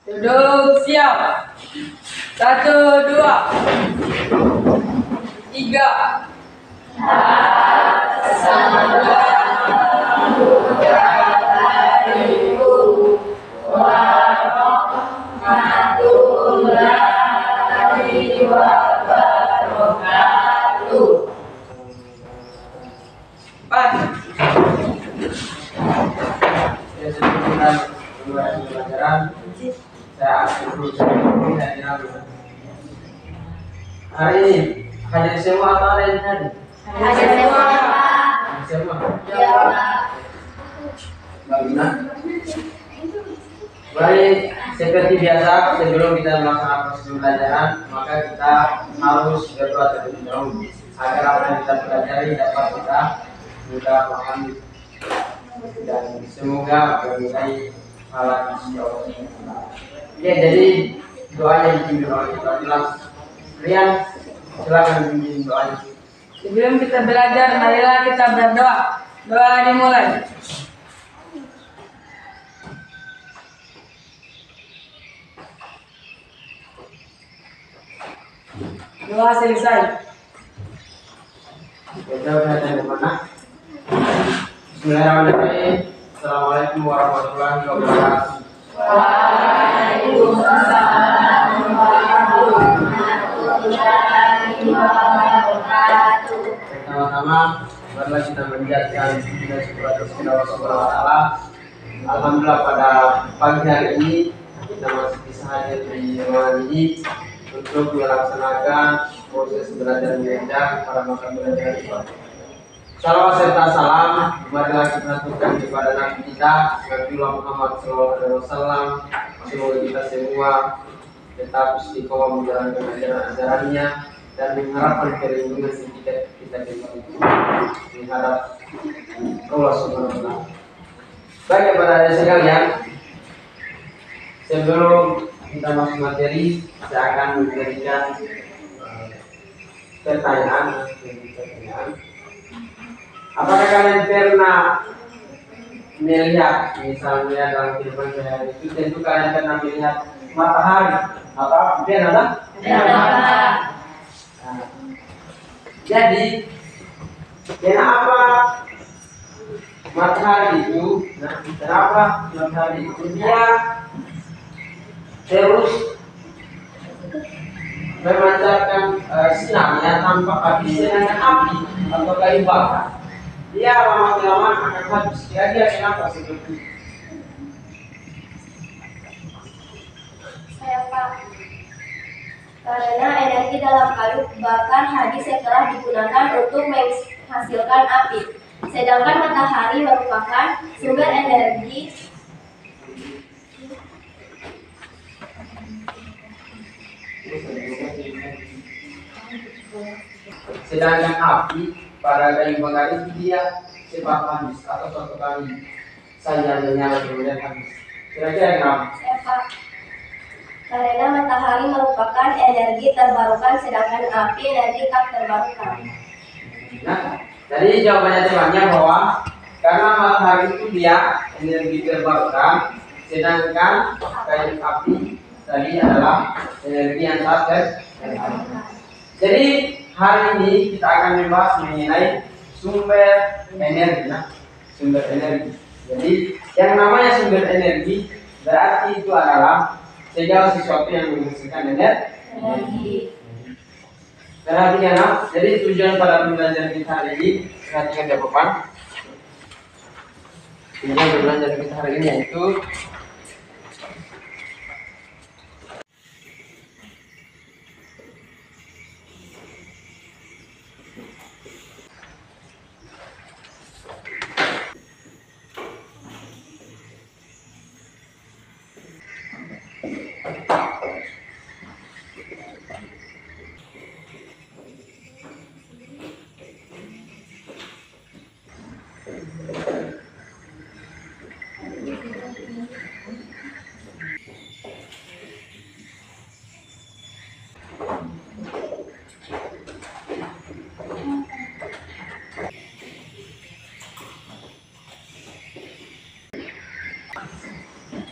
Duduk siap. 1, 2, 3. Ya, sebelum kita mulai pelajaran, saya akan dulu sebelum hari ini hadir semua atau ada yang hadir? Hadir semua, Pak. Hadir semua. Ya, Pak. Bagus. Baik, seperti biasa sebelum kita melaksanakan proses pembelajaran, maka kita harus berdoa terlebih dahulu agar apa yang kita pelajari dapat kita mudah pahami dan semoga bernilai pahala di Allah. Oke, jadi doanya dipimpin oleh kita jelas. Rian, silakan dipimpin doanya. Sebelum kita belajar, marilah kita berdoa. Doa dimulai. Doa selesai. Kita belajar di mana? Bismillahirrahmanirrahim. Assalamualaikum warahmatullahi wabarakatuh. Waalaikumsalam warahmatullahi wabarakatuh. Pertama-tama, marilah kita menjadikan kita syukur atas Allah Subhanahu wa Ta'ala. Alhamdulillah pada pagi hari ini kita masih bisa hadir di ruangan ini untuk melaksanakan proses belajar mengajar para mata belajar Islam. Salawat serta salam marilah kita aturkan kepada Nabi kita Nabiullah Muhammad SAW. Semoga kita semua tetap istiqomah menjalankan ajaran-ajarannya dan mengharapkan perlindungan kita mengharap Allah Subhanahu wa Ta'ala. Baik kepada adik sekalian, sebelum kita masuk materi, saya akan memberikan pertanyaan. Apakah kalian pernah melihat, misalnya dalam kehidupan sehari itu, tentu kalian pernah melihat matahari atau pernah? Jadi, kenapa matahari itu dia terus memancarkan sinarnya tanpa api, sedangkan api atau kayu bakar dia lama-lama akan habis. Dia kenapa seperti itu? Saya, Pak. Karena energi dalam kayu bakar habis setelah digunakan untuk menghasilkan api. Sedangkan matahari merupakan sumber energi sedangkan api pada kayu bakar itu dia cepat habis atau suatu kali saja menyala kemudian habis. Kira-kira kenapa? saya, Pak. Karena matahari merupakan energi terbarukan sedangkan api energi tak terbarukan. Nah, jadi jawabannya temannya bahwa karena matahari itu dia energi terbarukan, sedangkan kayu api tadi adalah energi yang tak terbarukan. Jadi hari ini kita akan membahas mengenai sumber energi. Sumber energi. Jadi yang namanya sumber energi berarti itu adalah segala sesuatu yang menghasilkan energi. Perhatikan, jadi tujuan pada pembelajaran kita hari ini, perhatikan jawaban. Tujuan pembelajaran kita hari ini yaitu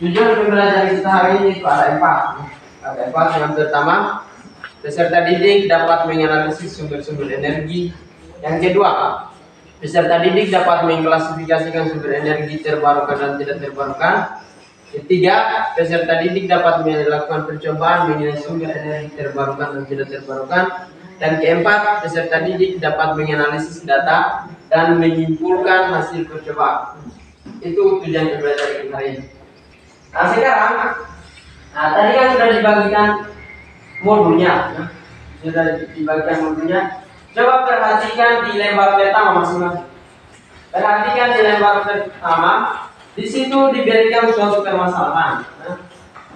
Tujuan pembelajaran kita hari ini itu ada 4. Ada 4. Yang pertama, peserta didik dapat menganalisis sumber-sumber energi. Yang kedua, peserta didik dapat mengklasifikasikan sumber energi terbarukan dan tidak terbarukan. Ketiga, peserta didik dapat melakukan percobaan mengenai sumber energi terbarukan dan tidak terbarukan. Dan keempat, peserta didik dapat menganalisis data dan menyimpulkan hasil percobaan. Itu tujuan pembelajaran kita hari ini. Nah sekarang, tadi kan sudah dibagikan modulnya. Coba perhatikan di lembar pertama masing-masing. Perhatikan di lembar pertama, di situ diberikan suatu permasalahan.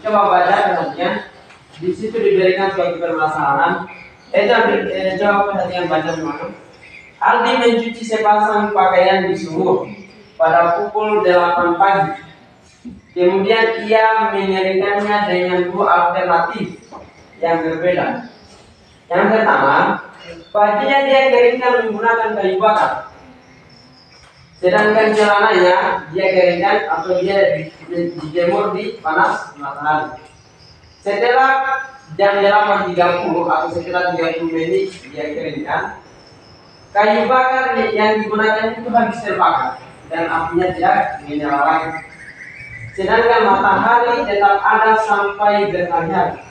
Coba baca perhatikan. Di situ diberikan suatu permasalahan. Coba perhatikan baca semua. Aldi mencuci sepasang pakaian di sumur pada pukul 8 pagi. Kemudian ia mengeringkannya dengan 2 alternatif yang berbeda. Yang pertama, bajunya dia keringkan menggunakan kayu bakar. Sedangkan celananya dia keringkan atau dia dijemur di panas matahari. Setelah jam 8.30 atau setelah 30 menit dia keringkan, kayu bakar yang digunakan itu habis terbakar dan apinya tidak menyala lagi. Sedangkan matahari tetap ada sampai berhari-hari.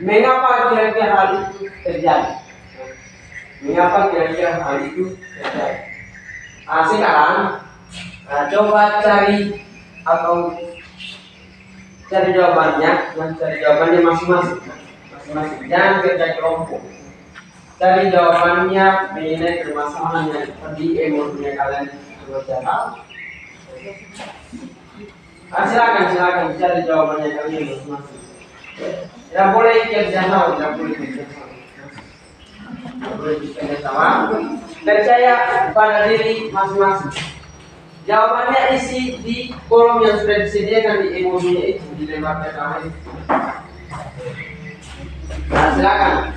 Mengapa kira-kira hal itu terjadi? Sekarang coba cari jawabannya, masing-masing. Jangan kerja kelompok. Cari jawabannya mengenai permasalahan yang tadi emosinya kalian baca. Silakan cari jawabannya kalian masing-masing. Tidak boleh kerjasama, tidak boleh kerjasama. Percaya pada diri masing-masing. Jawabannya isi di kolom yang sudah disediakan di emosinya itu di lembar pertama itu. Nah, silakan.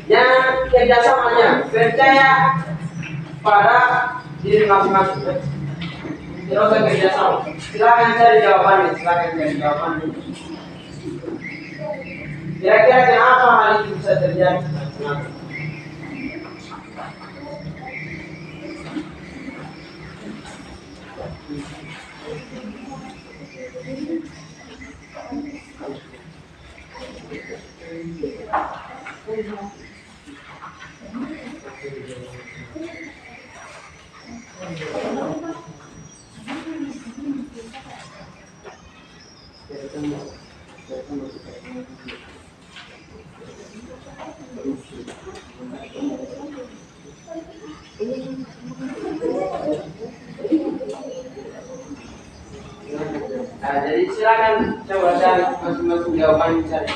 Yang kerjasamanya percaya pada diri masing-masing. Tidak usah kerjasama. Silakan cari jawabannya. Kira-kira kenapa hal itu bisa terjadi? Nah, jadi silakan coba cari masing-masing jawabannya cari.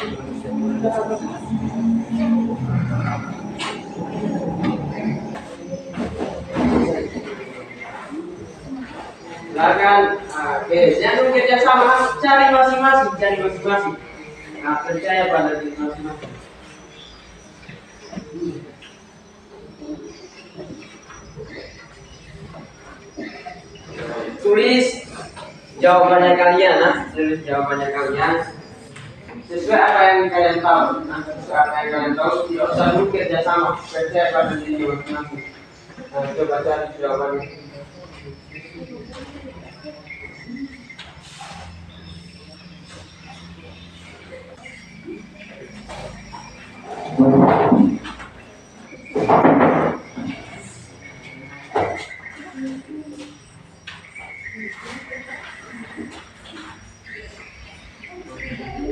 Silakan, jangan kerjasama, cari masing-masing. Nah, percaya pada diri masing-masing. Tulis jawabannya kalian, sesuai apa yang kalian tahu. Tidak usah dulu kerjasama, percaya pada diri masing-masing. Nah, coba cari jawabannya.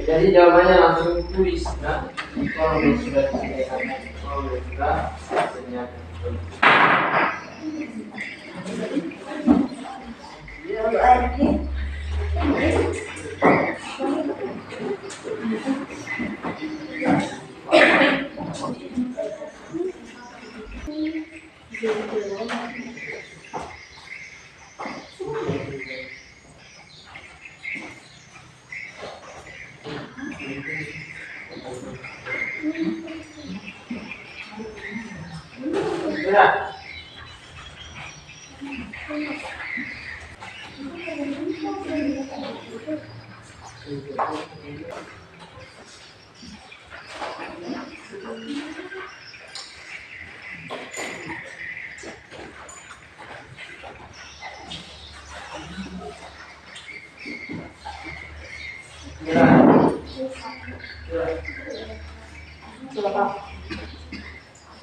Jadi jawabannya langsung tulis, nah, kalau sudah disediakan. Ya.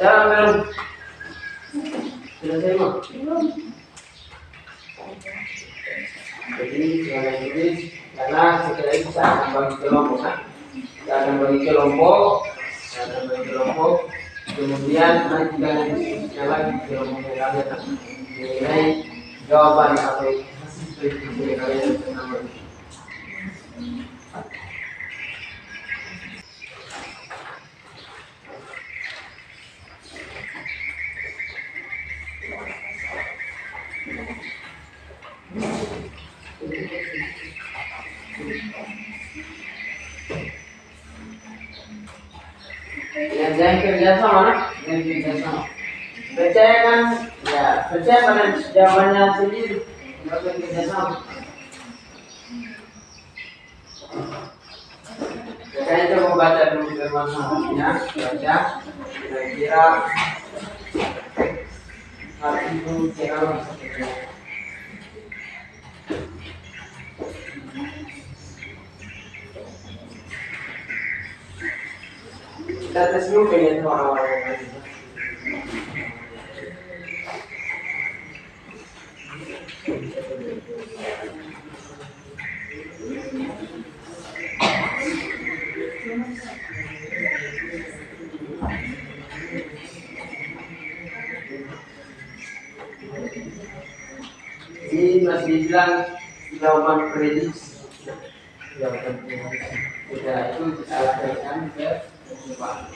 Ya, belum. Selesai mah. Jadi jangan tulis karena sekali lagi kita akan bagi kelompok, kan? Kita akan bagi kelompok, kemudian nanti kita lagi kelompoknya kalian mengenai jawaban atau hasil prediksi kalian tentang. Yang kerja sama, percaya kan? Ya, percaya pada jawabannya sendiri, nggak usah kerja sama. Saya coba baca dulu permasalahannya, baca kira-kira hal itu kira seperti apa. Kita tes dulu pengen orang-orang yang lain. Ini masih dibilang jawaban prediksi. Jawaban prediksi. Sudah itu kita alihkan ke depan.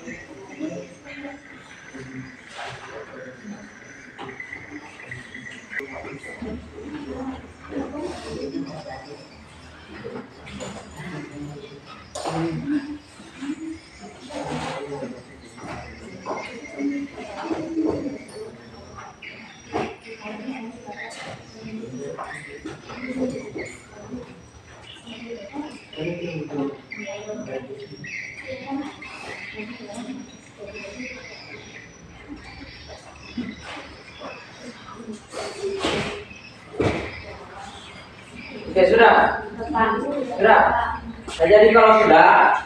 Oke, sudah. Nah, jadi kalau sudah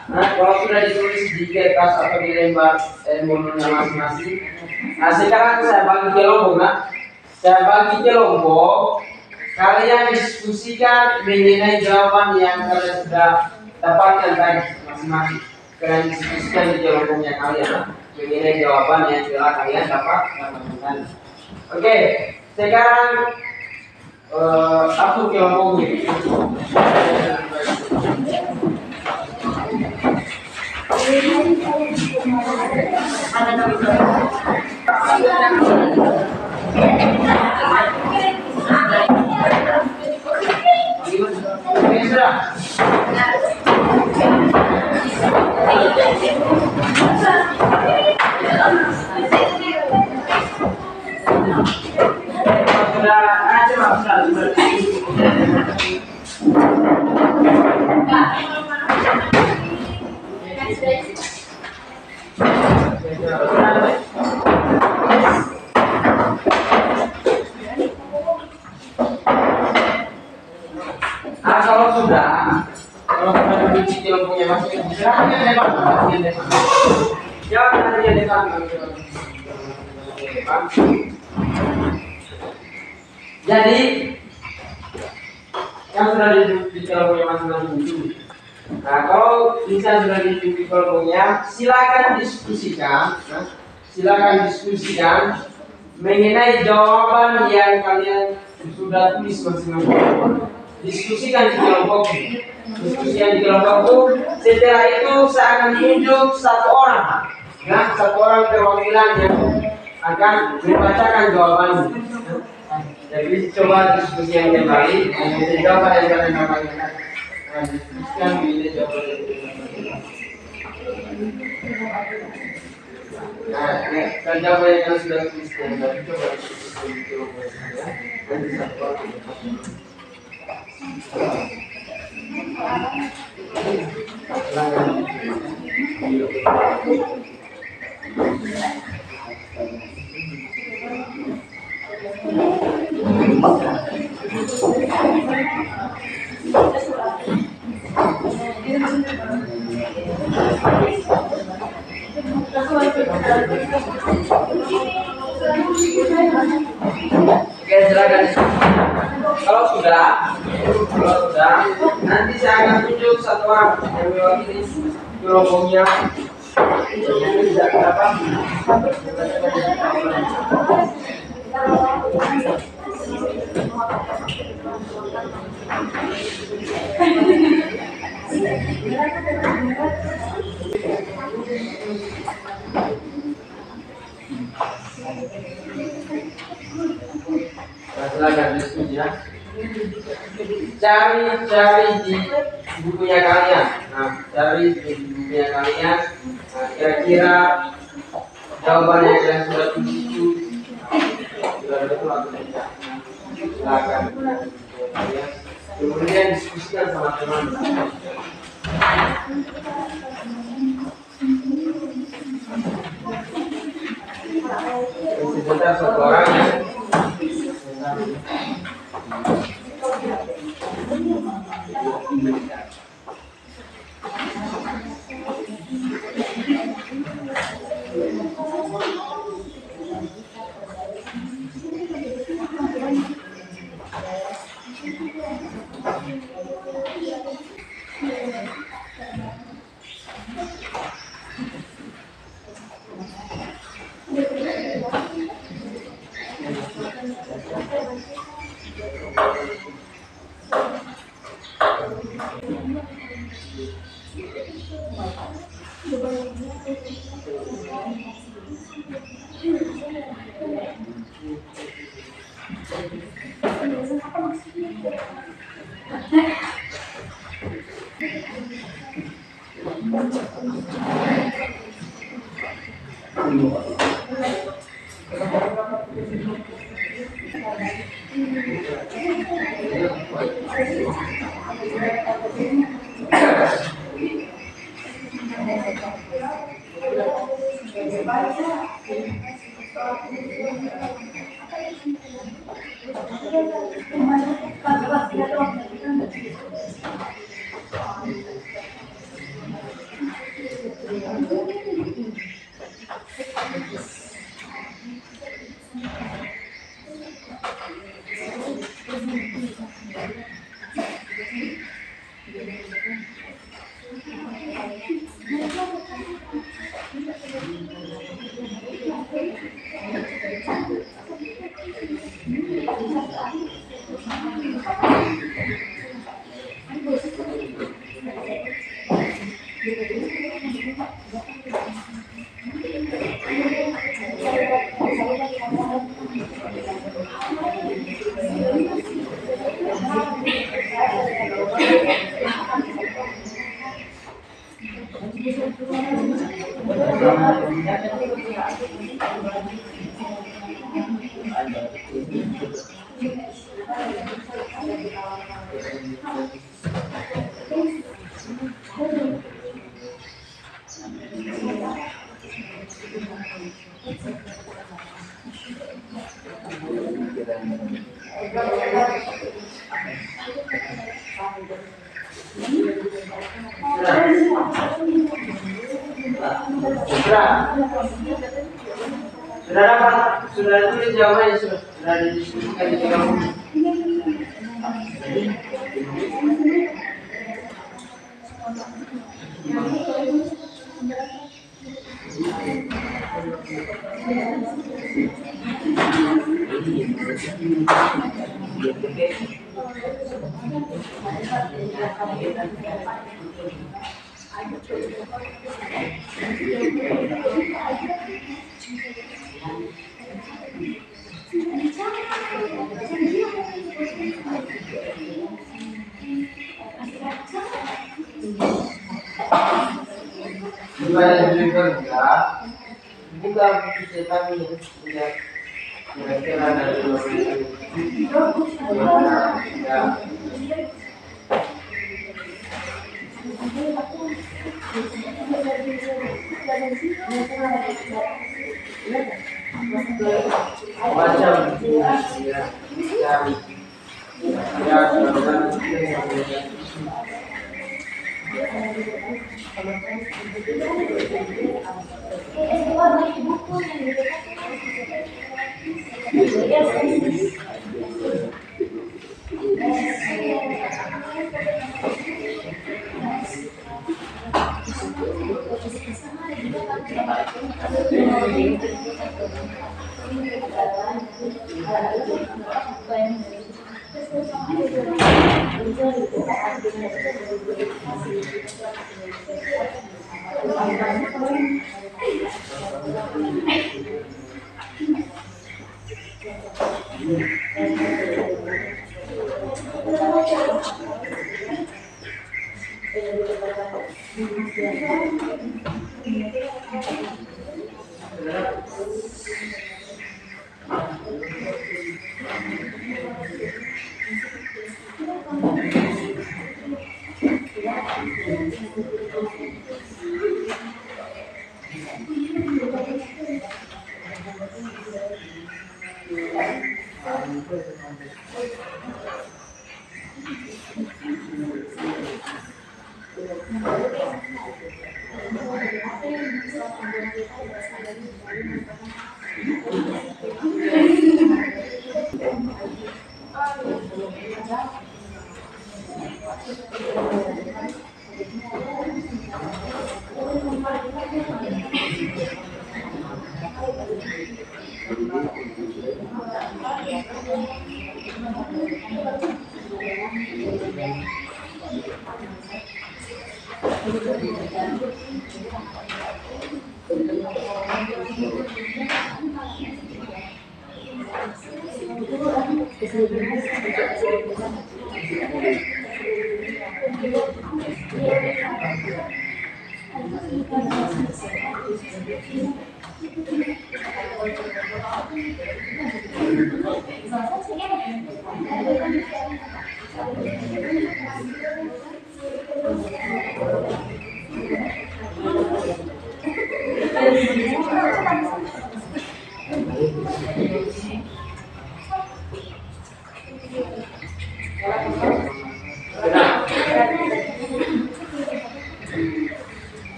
ditulis di kertas atau di lembar mononya masing-masing. Nah, sekarang saya bagi kelompok, kalian diskusikan mengenai jawaban yang kalian sudah dapatkan tadi masing-masing. Kalian diskusikan di kelompoknya kalian mengenai jawaban yang telah kalian dapatkan. Oke, sekarang atur kelompoknya. Kalau sudah duduk kelompoknya masing-masing, silakan dia depan. Jadi yang sudah duduk di kelompoknya masing-masing itu. Nah, kalau misalnya sudah duduk di kelompoknya, silakan diskusikan mengenai jawaban yang kalian sudah tulis masing-masing. Diskusikan di kelompok. Setelah itu saya akan tunjuk satu orang perwakilan yang akan membacakan jawabannya. Jadi coba diskusi yang kembali, jawaban yang kalian dapatkan. Diskusikan mengenai jawaban yang Nah, jawaban yang kalian sudah tuliskan, coba diskusi di kelompok ya. Nanti satu orang. Oke, silakan. Kalau sudah, nanti saya akan tunjuk satu orang yang mewakili kelompoknya. Tidak apa? Silakan diskusi ya. Cari di bukunya kalian. Nah, cari di bukunya kalian. Nah, kira-kira jawaban yang kalian sudah tulis itu sudah betul atau tidak? Silakan. Kemudian diskusikan sama teman-teman. Sebentar satu orang ya. Sudah dapat, sudah tulis jawabannya, sudah didiskusikan di dalam. Gimana juga enggak? Buka buku cetaknya, tidak kira-kira dari luar itu. Ya. Baca ya, cari. Ya,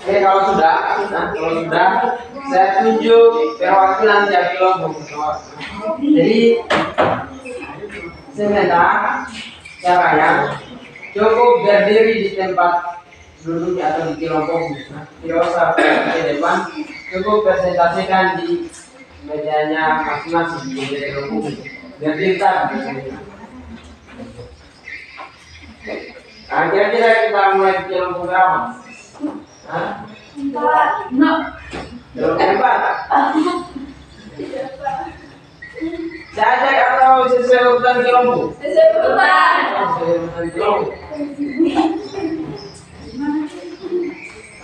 Oke, kalau sudah, saya tunjuk perwakilan tiap kelompok. Jadi, saya minta caranya cukup berdiri di tempat duduk atau di kelompok. Tidak usah ke depan, cukup presentasikan di mejanya masing-masing di kelompok. Berdiri tadi. Nah, kira-kira kita mulai di kelompok berapa? Hah? Kelompok 4. Saya ajak atau sesuai urutan kelompok? Sesuai urutan. Sesuai urutan kelompok.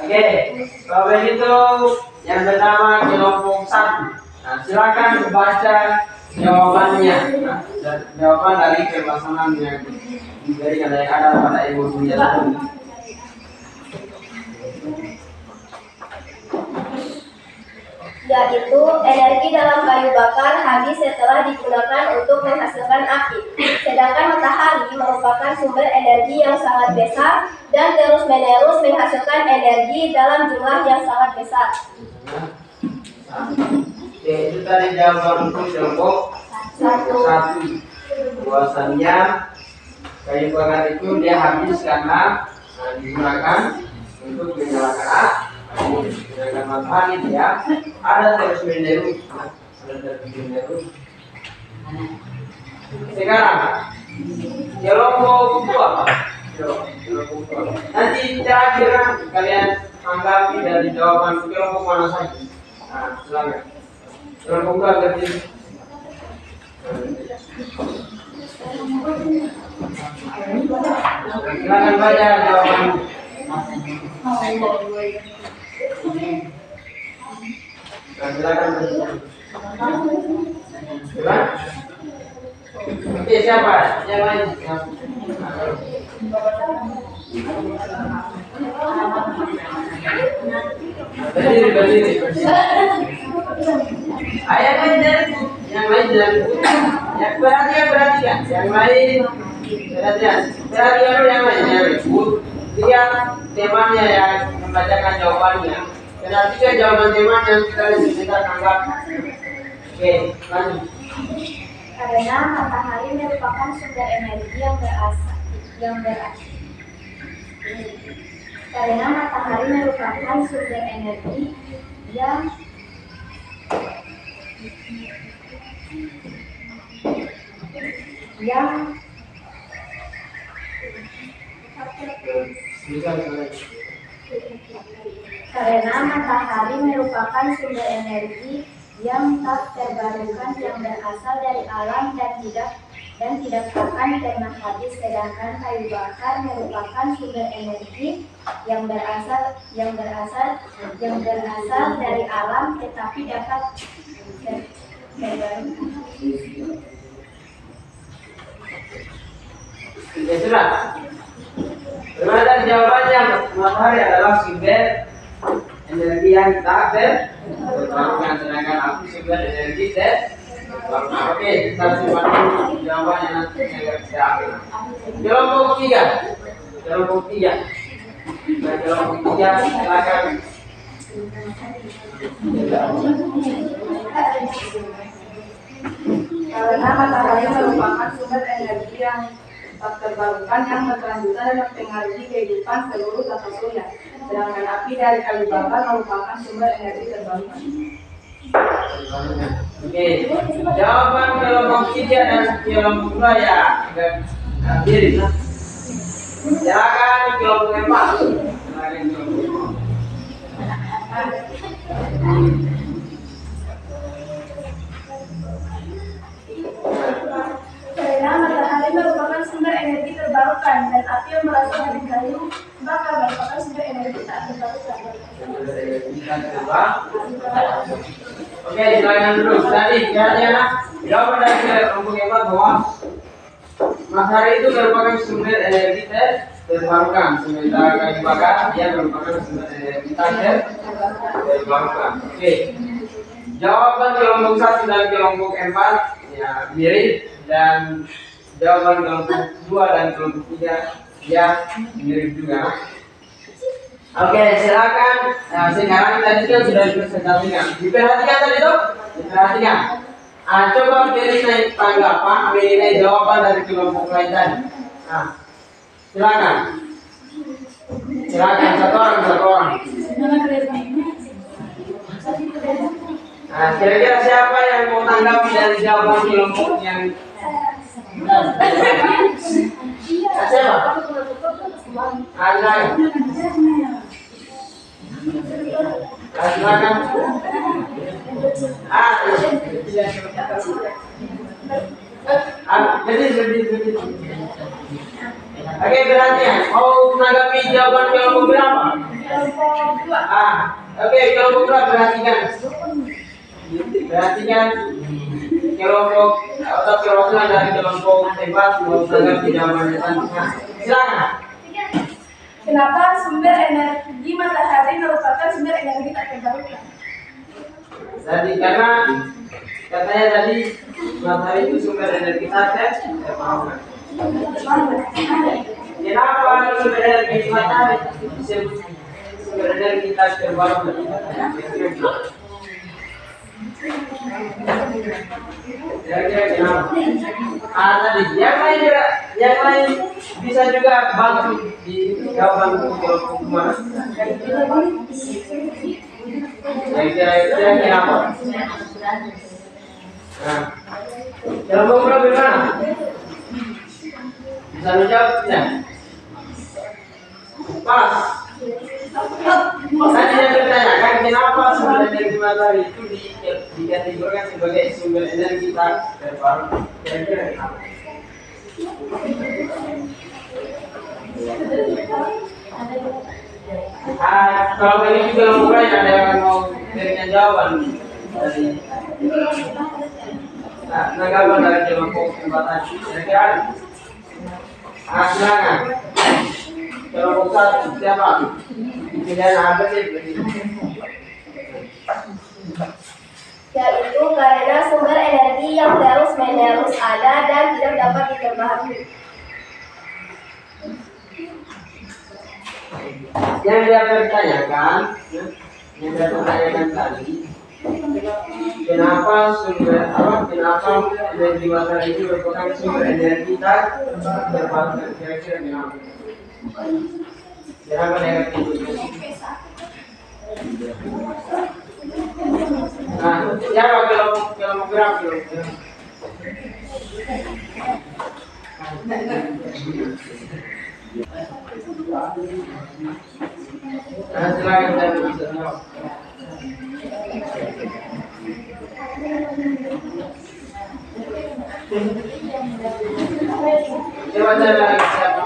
Oke, kalau begitu yang pertama kelompok 1. Nah, silakan baca jawabannya. Nah, jawaban dari pasangan yang diberikan dari ada pada ibu penjelasan. Yaitu energi dalam kayu bakar habis setelah digunakan untuk menghasilkan api. Sedangkan matahari merupakan sumber energi yang sangat besar dan terus-menerus menghasilkan energi dalam jumlah yang sangat besar. Oke, itu tadi jawaban untuk kelompok 1. Bahwasannya kayu bakar itu dia habis karena digunakan untuk menyalakan api. Sedangkan matahari dia ada terus menerus. Sekarang kelompok 2. Nanti terakhir kalian anggapi dari jawaban kelompok mana saja. Nah, silakan. Kelompok 2 berarti. Silakan baca jawaban. Silakan. Oke, siapa? Yang lain? Berdiri. Ayah belajar, yang lain jangan. Yang perhatian, yang lain perhatian yang lain yang ribut. Dia temannya yang membacakan jawabannya. Perhatikan jawaban teman yang kita anggap. Oke, lanjut. Karena matahari merupakan sumber energi karena matahari merupakan sumber energi yang tak terbarukan yang berasal dari alam dan tidak akan pernah habis, sedangkan kayu bakar merupakan sumber energi yang berasal dari alam tetapi dapat terbarukan. Ya sudah. Terima kasih jawabannya. Matahari adalah sumber energi yang tak terbarukan, sedangkan api sumber energi terbarukan. Oke, kita simpan dulu jawabannya nanti saya ambil. Kelompok 3. Nah, kelompok 3 silakan. Karena matahari merupakan sumber energi yang tak terbarukan yang berkelanjutan dan mempengaruhi kehidupan seluruh tata surya. Sedangkan api dari kayu bakar merupakan sumber energi terbarukan. Oke, jawaban kelompok 3 dan kelompok 2 ya. Diri. Silakan kelompok 4. Karena matahari merupakan sumber energi terbarukan dan api yang berasal dari kayu bakar merupakan sumber energi tak terbarukan. Oke, silakan dulu. Tadi kira-kira jawaban dari kelompok 4 bahwa matahari itu merupakan sumber energi terbarukan, sementara kayu bakar dia merupakan sumber energi tak terbarukan. Oke, jawaban kelompok 1 dan kelompok 4 ya mirip, dan jawaban kelompok 2 dan kelompok 3 ya mirip juga. Oke, silakan. Nah, sekarang tadi kan sudah dipresentasikan. Diperhatikan tadi tuh? Diperhatikan. Coba pilih tanggapan, pilih jawaban dari kelompok lain tadi. Nah, silakan. Silakan satu orang. Nah, kira-kira siapa yang mau tanggapi dari jawaban kelompok yang siapa? Ada. Silakan. Jadi. Oke, berarti ya. Mau menanggapi jawaban kelompok berapa? Kelompok 2. Oke, kelompok 2 perhatikan. Perhatikan kelompok atau perwakilan dari kelompok 4 mau menanggapi jawabannya selanjutnya. Silakan. Kenapa sumber energi matahari merupakan sumber energi tak terbarukan? Tadi karena katanya tadi matahari itu sumber energi tak terbarukan. Kenapa sumber energi matahari disebut sumber energi tak terbarukan? Kira-kira kenapa? Tadi yang lain bisa juga bantu di jawaban kelompok mana? Kira-kira kenapa? Nah, kelompok berapa gimana? Bisa menjawab tidak? Pas. Tadi yang ditanyakan kenapa sumber energi matahari itu dikategorikan sebagai sumber energi tak terbarukan. Kira-kira kenapa? Kalau ini juga mulai ada yang mau berikan jawaban dari tanggapan dari kelompok 4 tadi. Kira-kira ada? Silakan. Kelompok satu siapa? Pilihan apa sih? Yaitu karena sumber energi yang terus-menerus ada dan tidak dapat diperbaharui. Yang dia pertanyakan, yang dia pertanyakan tadi, kenapa energi matahari itu merupakan sumber energi dan terbarukan? Kira-kira kenapa? Kenapa negatif? Nah, siapa kelompok gerak? Nah, silakan saya bisa jawab. Coba saya siapa?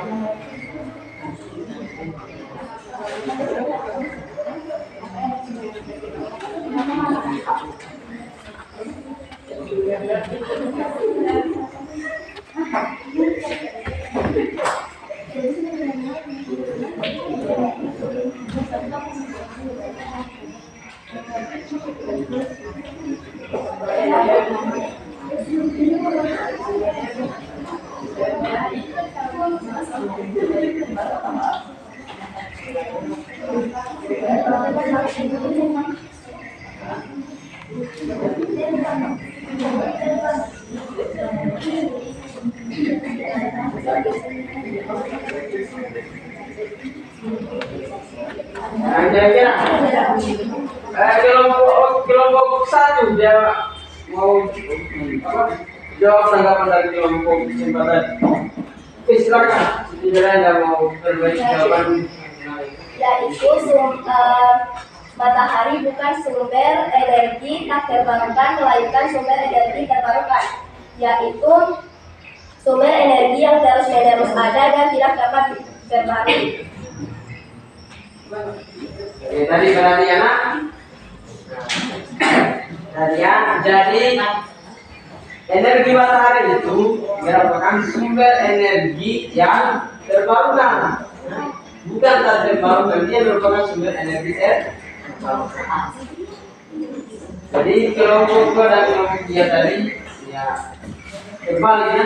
Nah, kira-kira kelompok satu dia mau jawab tanggapan dari kelompok kesempatan. Silakan, sekiranya Anda mau berbagi jawaban. Yaitu matahari bukan sumber energi tak terbarukan, melainkan sumber energi terbarukan, yaitu sumber energi yang terus-menerus ada dan tidak dapat diperbaharui. Tadi berarti anak. Jadi energi matahari itu merupakan sumber energi yang terbarukan, bukan tak terbarukan. Dia merupakan sumber energi terbarukan. Jadi kelompok dan kelompok dia tadi ya terbaliknya.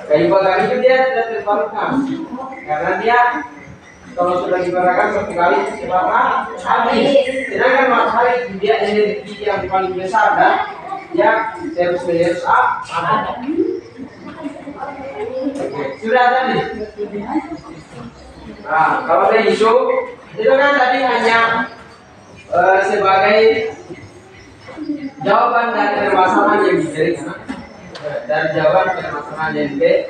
Kayu bakar itu dia tidak terbarukan karena dia kalau sudah dibakar satu kali sebabnya habis. Sedangkan matahari dia energi yang paling besar dan dia terus-menerus ada. Sudah tadi. Nah, kalau begitu itu kan tadi hanya sebagai jawaban dari permasalahan yang diberikan. Dari jawaban permasalahan yang diberikan.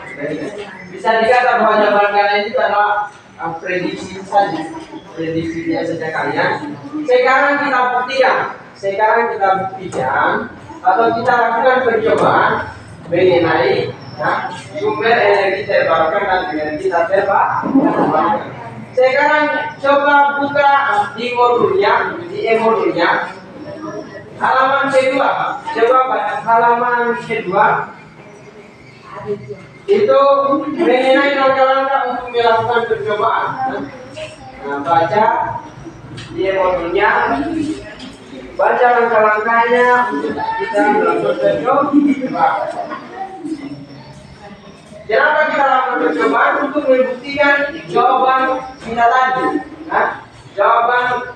Bisa dikatakan bahwa jawaban kalian itu adalah prediksi saja, prediksinya saja kalian. Sekarang kita buktikan atau kita lakukan percobaan mengenai sumber energi terbarukan dan energi tak terbarukan. Sekarang coba buka di modulnya halaman kedua. Coba baca halaman kedua. Itu mengenai langkah-langkah untuk melakukan percobaan. Nah, baca di modulnya, baca langkah-langkahnya untuk kita melakukan percobaan. Kenapa kita lakukan percobaan? Untuk membuktikan jawaban kita tadi. Nah, jawaban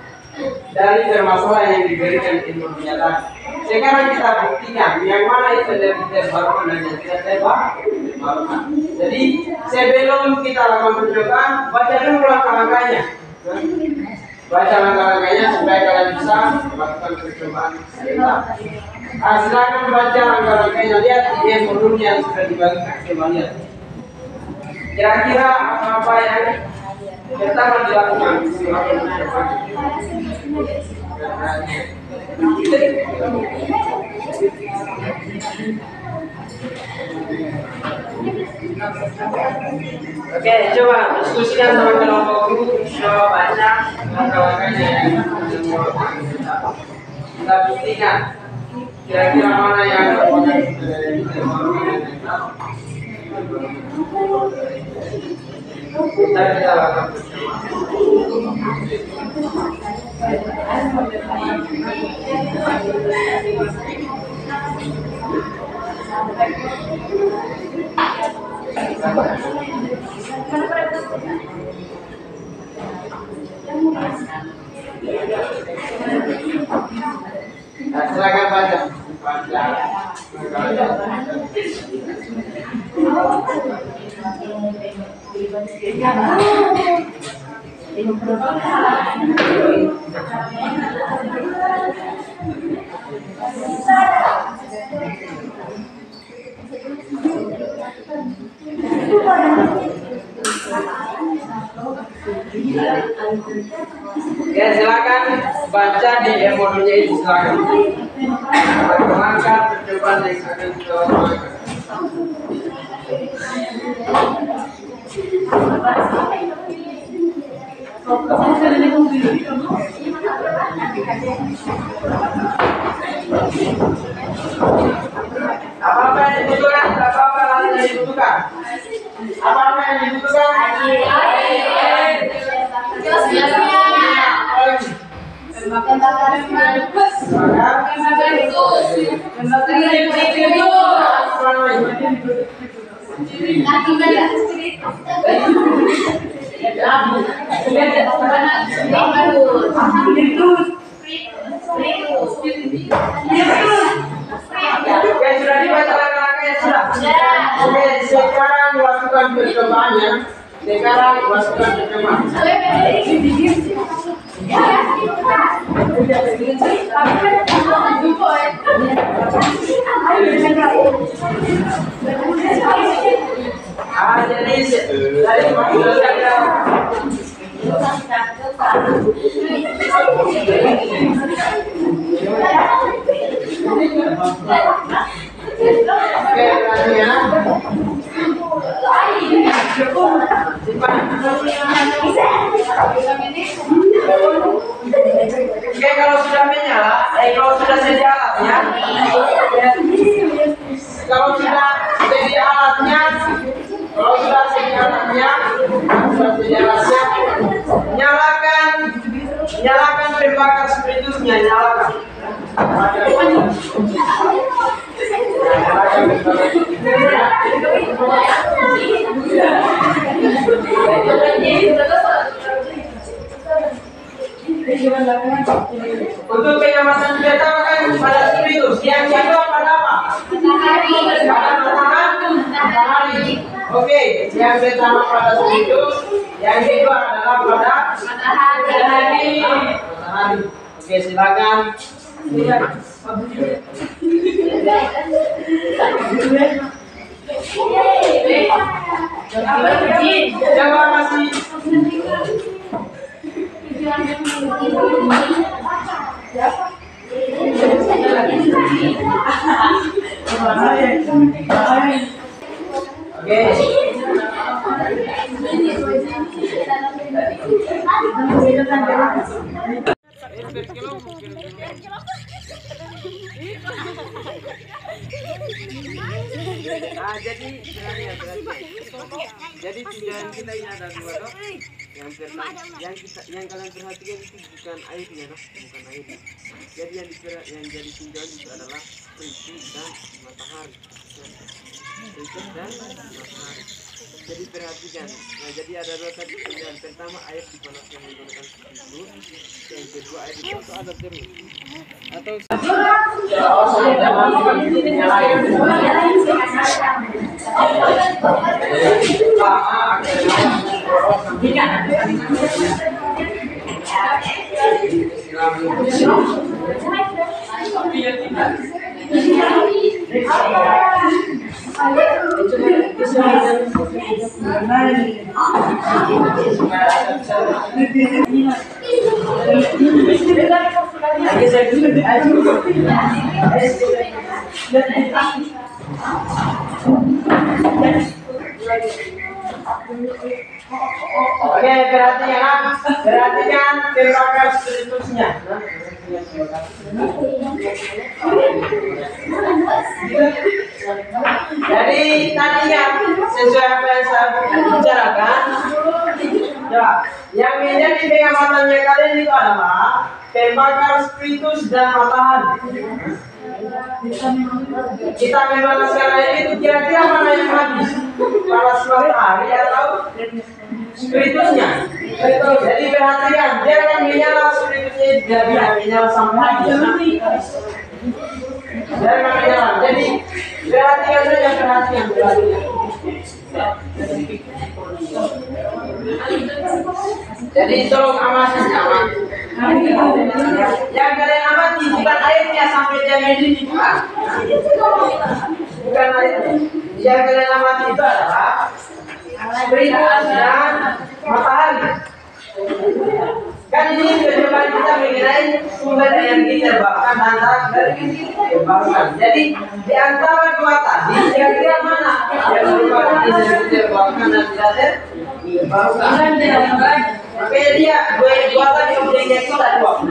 dari permasalahan yang diberikan di modulnya tadi. Sekarang kita buktikan yang mana itu energi terbarukan dan yang tidak terbarukan. Jadi sebelum kita lakukan percobaan, baca dulu langkah-langkahnya. Baca langkah-langkahnya supaya kalian bisa melakukan percobaan. Silakan baca langkah-langkahnya, lihat di modul yang sudah dibagikan. Coba lihat. Kira-kira apa yang pertama dilakukan? Oke, coba diskusikan sama kelompok guru. Coba baca langkah-langkahnya yang kita buktikan. Kira-kira mana yang Kita lakukan bersama. Nah, silakan baca. Ya, silakan baca di modulnya itu, silakan. Perkenalkan percobaan yang akan kita lakukan. Apa-apa yang dibutuhkan? Apa-apa yang dibutuhkan? Apa-apa yang dibutuhkan? Oke, sudah dibaca langkah-langkahnya sudah. Oke, sekarang lakukan percobaannya. Sekarang lakukan percobaan. Oke, berarti ya. Oke, kalau sudah menyala, kalau sudah sedia alatnya, kalau sudah sedia alatnya, nyalakan pembakar spiritusnya, nyalakan. Untuk penyelamatan pertama kan pada spiritus, yang kedua pada apa? Pada matahari. Oke, yang pertama pada spiritus, yang kedua adalah pada matahari. Oke, silakan. Jawab masih. Nah, jadi tujuan kita ini ada dua toh. Yang pertama, yang kalian perhatikan itu bukan airnya toh, bukan air. Jadi yang jadi tujuan itu adalah spiritus dan matahari. Spiritus dan matahari. Jadi perhatikan. Nah, jadi ada dua tadi. Yang pertama air dipanaskan menggunakan spiritus. Yang kedua air itu ada terus. Atau Oke, perhatikan pembakar spiritusnya. Jadi tadinya sesuai apa yang saya bicarakan, ya, yang menjadi pengamatannya kalian itu adalah pembakar spiritus dan matahari. Kita membahaskan air itu kira-kira mana yang habis, panas matahari atau spiritusnya. Jadi perhatikan, dia akan menyala spiritusnya, jadi menyala sampai habis. Jangan menyala. Jadi perhatikan saja, perhatikan. Jadi tolong amati, amati. Yang kalian amati bukan airnya sampai dia mendidih, bukan air. Yang kalian amati itu adalah spiritus dan matahari. Kan ini percobaan kita mengenai sumber energi terbarukan dan terbarukan. Jadi di antara dua tadi, kira-kira mana yang merupakan energi terbarukan dan tidak terbarukan? Makanya dia dua tadi objeknya itu ada dua.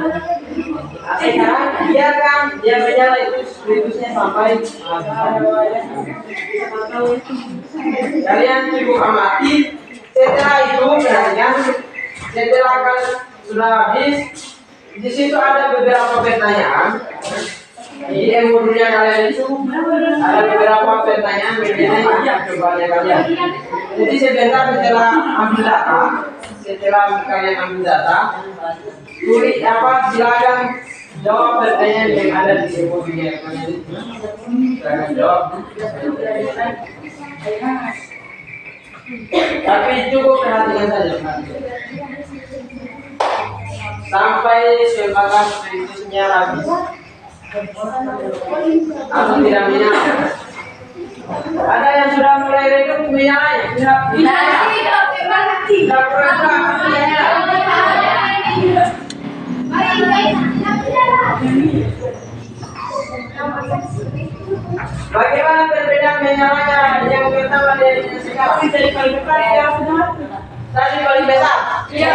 Sekarang biarkan dia menyala itu spiritusnya sampai kalian cukup amati. Setelah itu perhatikan, setelah kalian sudah habis, di situ ada beberapa pertanyaan. Di modulnya kalian itu ada beberapa pertanyaan mengenai percobaannya kalian. Jadi sebentar setelah ambil data, setelah kalian ambil data, tulis apa, silakan jawab pertanyaan yang ada di modulnya kalian. Silakan jawab. Tapi cukup perhatikan saja. Sampai pembakar spiritusnya habis atau tidak menyala. Ada yang sudah mulai redup menyala, tidak pernah Bagaimana perbedaan menyalanya? Yang pertama dari sekarang dari paling depan ya, tadi paling besar. Iya.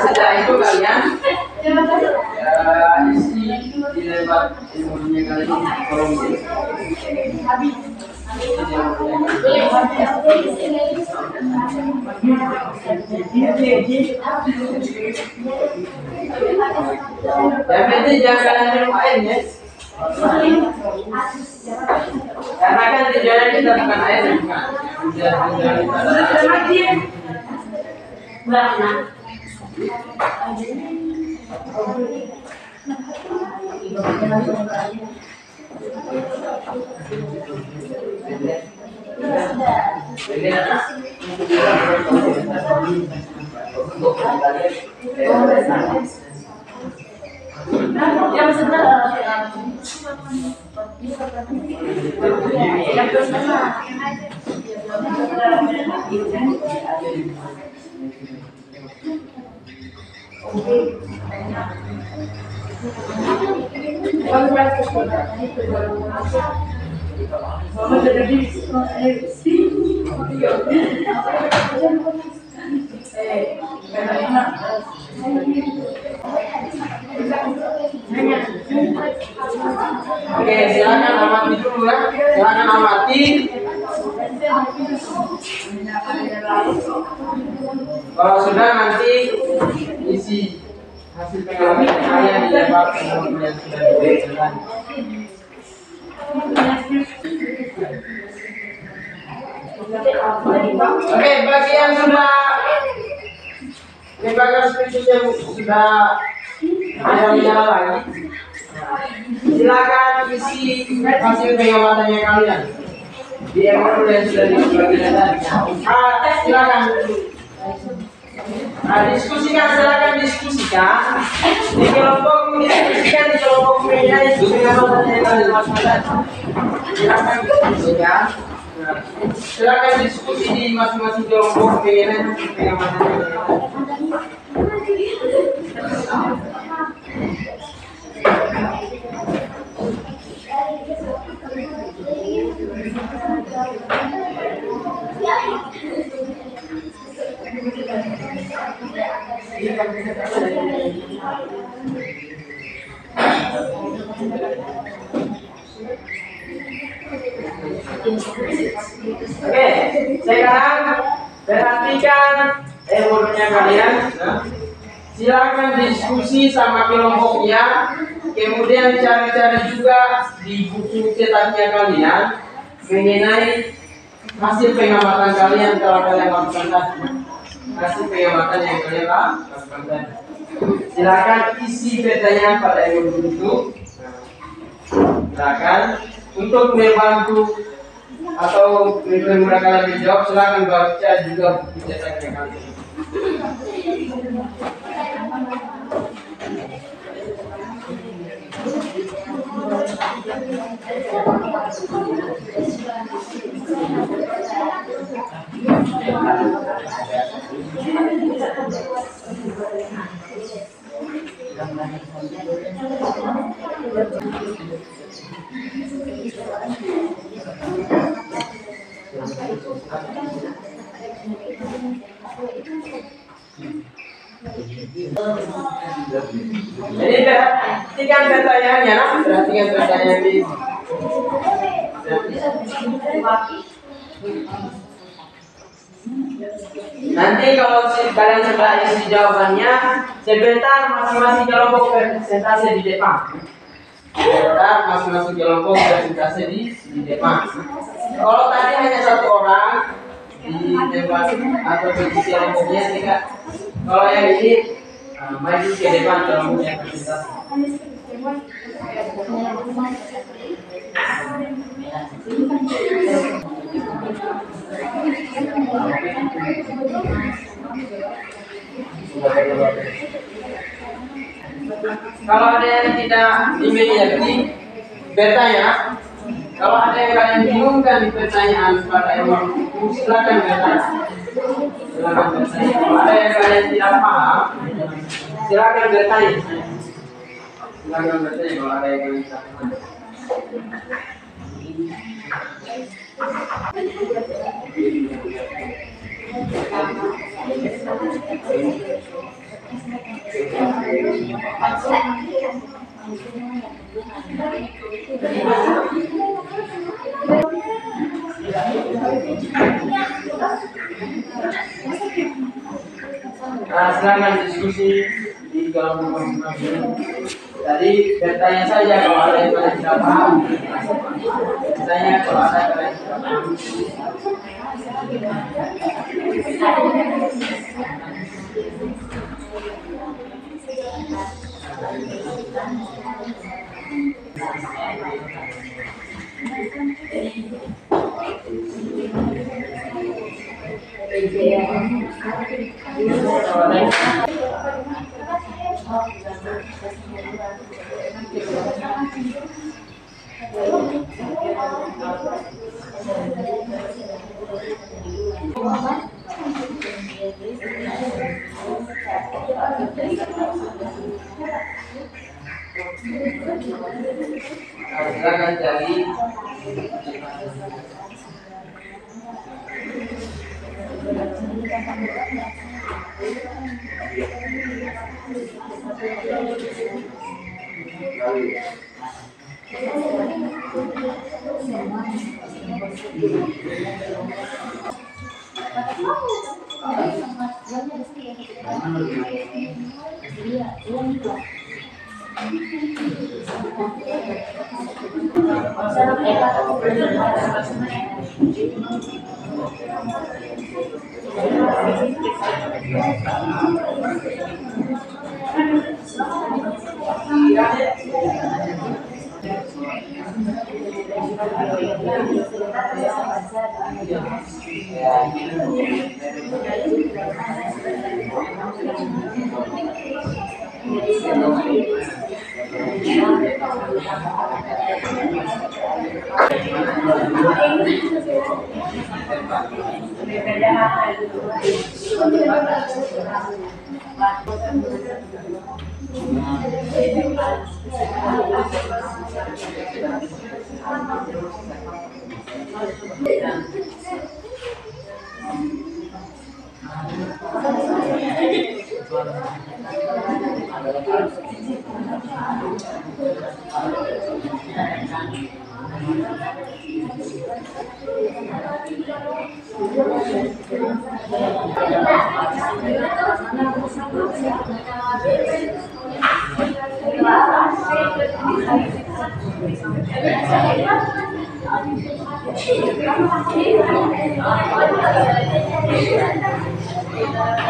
Setelah itu kalian isi di lewat ilmunya kalian kolom ini. Yang penting jangan kalian minum air ya. Karena kan tujuannya kita bukan air, bukan. Tujuan kita Oke, silakan amati dulu ya. Silakan amati. Kalau sudah nanti isi hasil pengamatan kalian di lewat yang sudah diberikan. Oke, bagi yang sudah membakar spiritus yang sudah ada menyala lagi, silakan isi hasil pengamatannya kalian di modul yang sudah dibagikan tadi. Silakan diskusikan, silakan diskusikan di kelompok, diskusikan di kelompok media itu pengamatannya kalian masing-masing. Silakan diskusikan. Silakan diskusi di masing-masing kelompok mengenai pengamatannya. Oke, sekarang perhatikan bodohnya kalian. Silakan diskusi sama kelompoknya, kemudian cari-cari juga di buku cetaknya kalian mengenai hasil pengamatan kalian kalau kalian lakukan tadi. Hasil pengamatan yang kalian lakukan tadi. Silakan isi petanya pada modul itu. Silakan untuk membantu atau memudahkan kalian menjawab, silakan baca juga buku cetaknya kalian. Jadi perhatikan pertanyaannya, perhatikan pertanyaan ini. Nanti kalau kalian sudah isi jawabannya, sebentar masing-masing kelompok presentasi di depan. Sebentar masing-masing kelompok presentasi di depan. Kalau tadi hanya satu orang di depan atau di kelompoknya tidak. Kalau yang ini maju ke depan kelompoknya presentasi. Kalau ada yang tidak dimengerti, bertanya. Kalau ada yang kalian bingungkan di pertanyaan pada emang, silakan bertanya. Silakan bertanya. Kalau ada yang kalian tidak paham, silakan bertanya. Silakan bertanya kalau ada yang kalian tidak paham. Nah, silakan diskusi di kelompok masing-masing. Tadi bertanya saja kalau ada yang kalian tidak paham. Bertanya kalau ada yang kalian tidak paham. Silakan cari.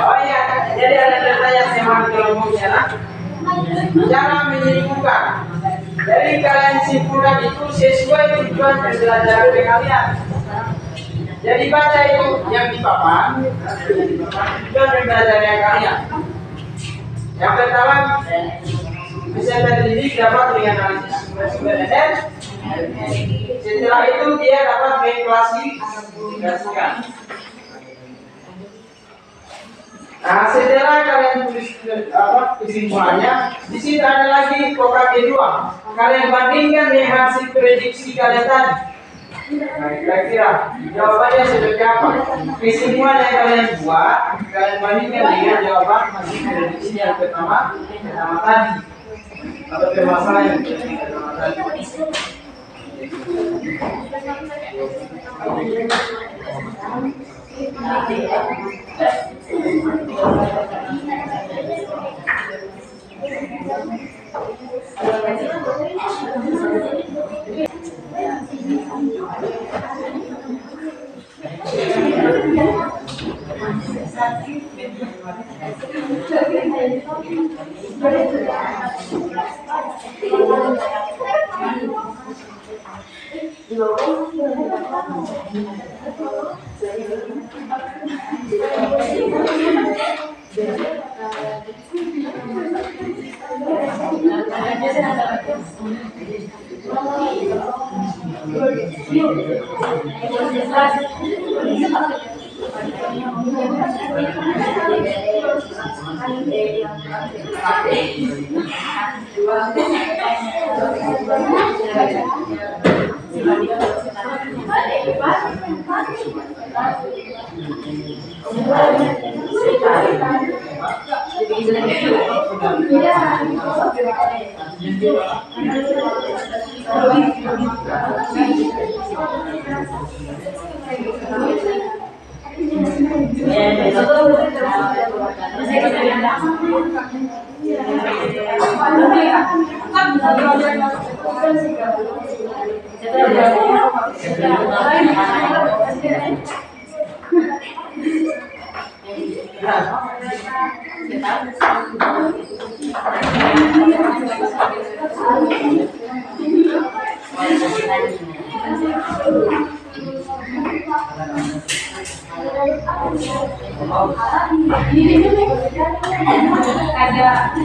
Oh iya, jadi ada pertanyaan saya mau ngomongnya. Cara menyimpulkan. Jadi kalian simpulkan itu sesuai tujuan pembelajaran kalian. Jadi baca itu yang di papan, tujuan pembelajaran kalian. Yang pertama, peserta didik dapat menganalisis sumber-sumber energi. Setelah itu dia dapat mengklasifikasikan. Nah, setelah kalian tulis kesimpulannya, di sini ada lagi kotak kedua. Kalian bandingkan dengan hasil prediksi kalian tadi. Nah, kira-kira jawabannya seperti apa? Kesimpulan yang kalian buat, kalian bandingkan dengan jawaban hasil prediksi yang pertama tadi, atau permasalahan yang pertama tadi.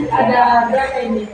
Ada berapa ini?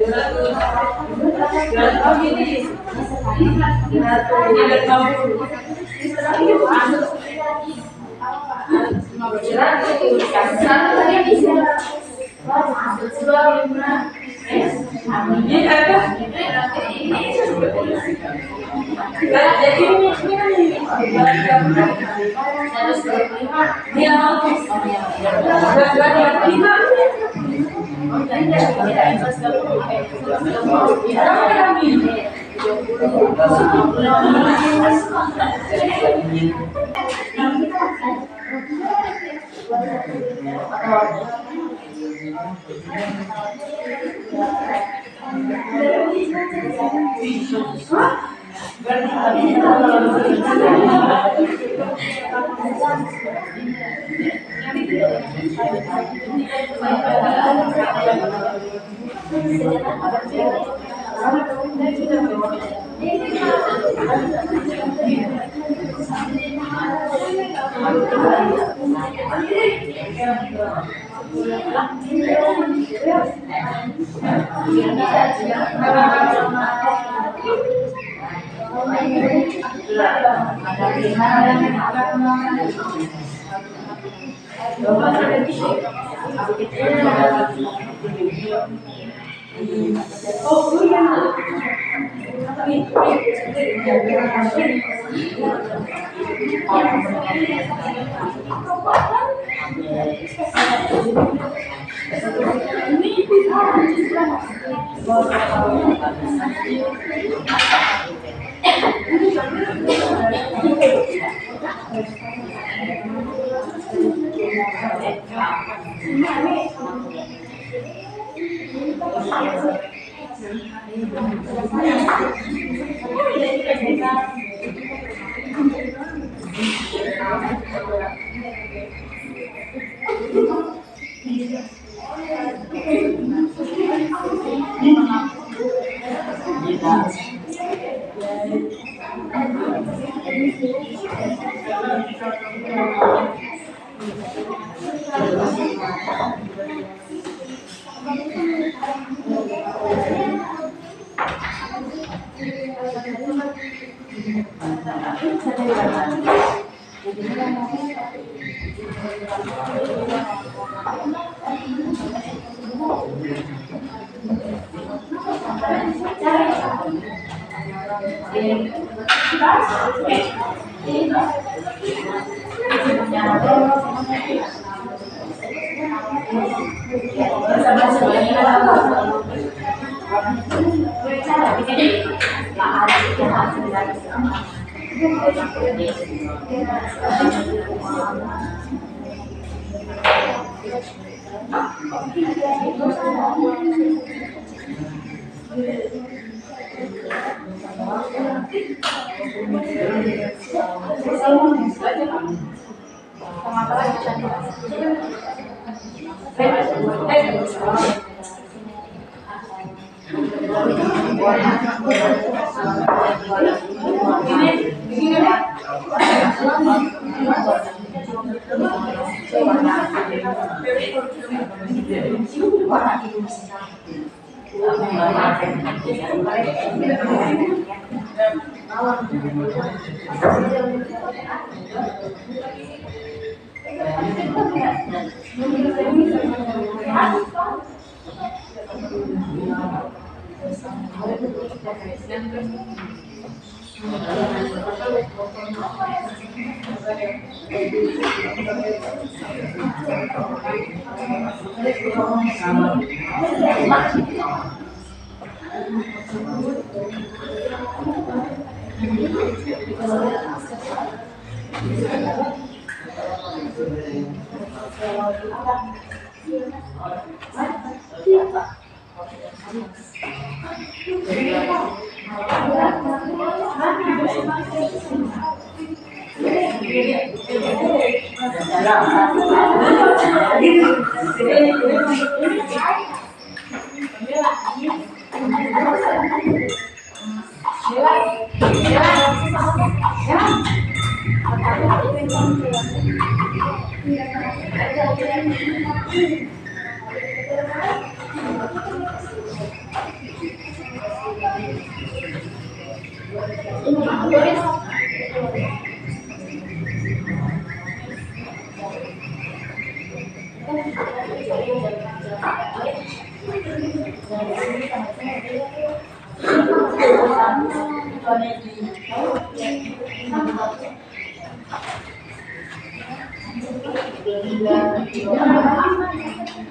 ini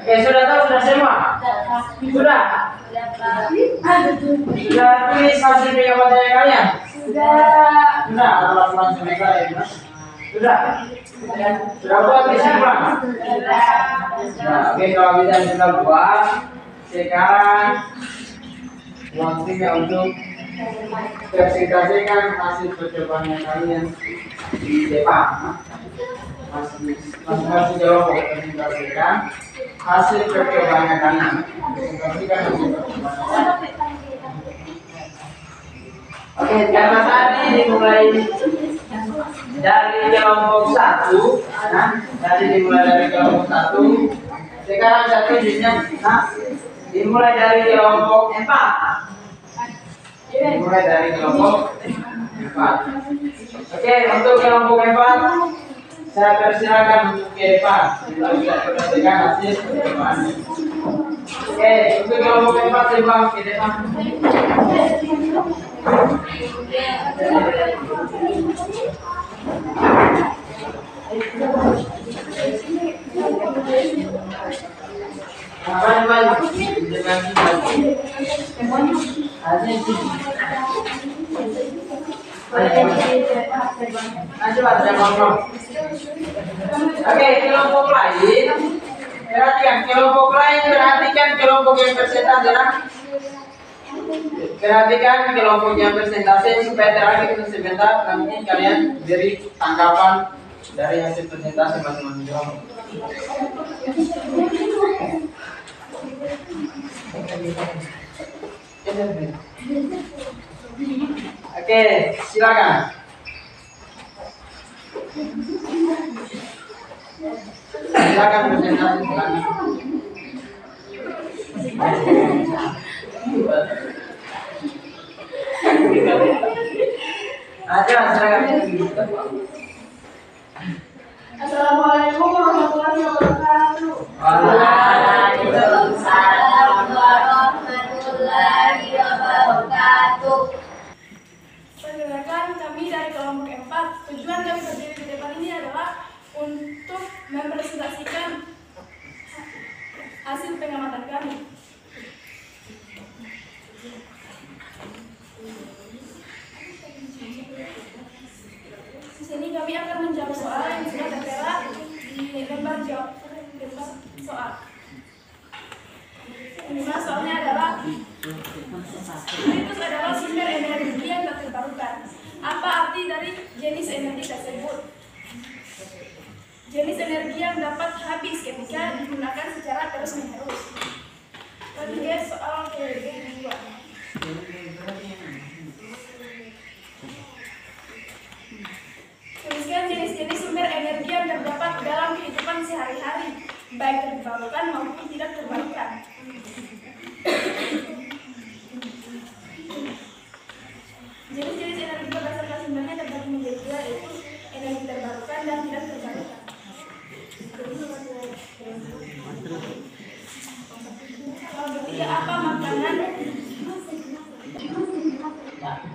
Oke, sudah tahu sudah semua? Sudah? Sudah tulis hasil jawabannya kalian? Sudah. Sudah, laporan sementara ya. Sudah. Sudah buat kesimpulan? Sudah. Oke, kalau bisa sudah buat, sekarang waktunya untuk presentasikan hasil percobaan kalian di depan. Masing-masing jawab presentasikan hasil percobaan kalian. Presentasikan hasil percobaan. Oke, karena tadi dimulai dari kelompok 1, nah, dimulai dari kelompok 1. Sekarang satu jenisnya, nah, dimulai dari kelompok 4. Dimulai dari kelompok 4. Oke, untuk kelompok 4 saya persilakan untuk ke depan. Kita bisa perhatikan hasil percobaannya. Oke, untuk kelompok 4 terbang ke depan. Oke, kelompok lain. Perhatikan kelompok lain, perhatikan kelompok yang persentase ya. Perhatikan kelompok yang persentase supaya terakhir sebentar nanti kalian beri tanggapan dari hasil persentase masing-masing kelompok. Oke, silakan. Silakan presentasi silakan. Aja silakan. Assalamualaikum warahmatullahi wabarakatuh. Waalaikumsalam warahmatullahi wabarakatuh. Perkenalkan, kami dari kelompok 4. Tujuan kami berdiri di depan ini adalah untuk mempresentasikan hasil pengamatan kami. Di sini kami akan menjawab soal yang sudah tertera di lembar soal. Lima soalnya adalah Ritus adalah sumber energi yang tak terbarukan. Apa arti dari jenis energi tersebut? Jenis energi yang dapat habis ketika digunakan secara terus-menerus. Ketiga soal kedua. Tuliskan jenis-jenis sumber energi yang terdapat dalam kehidupan sehari-hari, baik terbarukan maupun tidak terbarukan. Jenis-jenis energi berdasarkan sumbernya terbagi menjadi dua, yaitu energi terbarukan dan tidak terbarukan. Ketiga, apa makanan?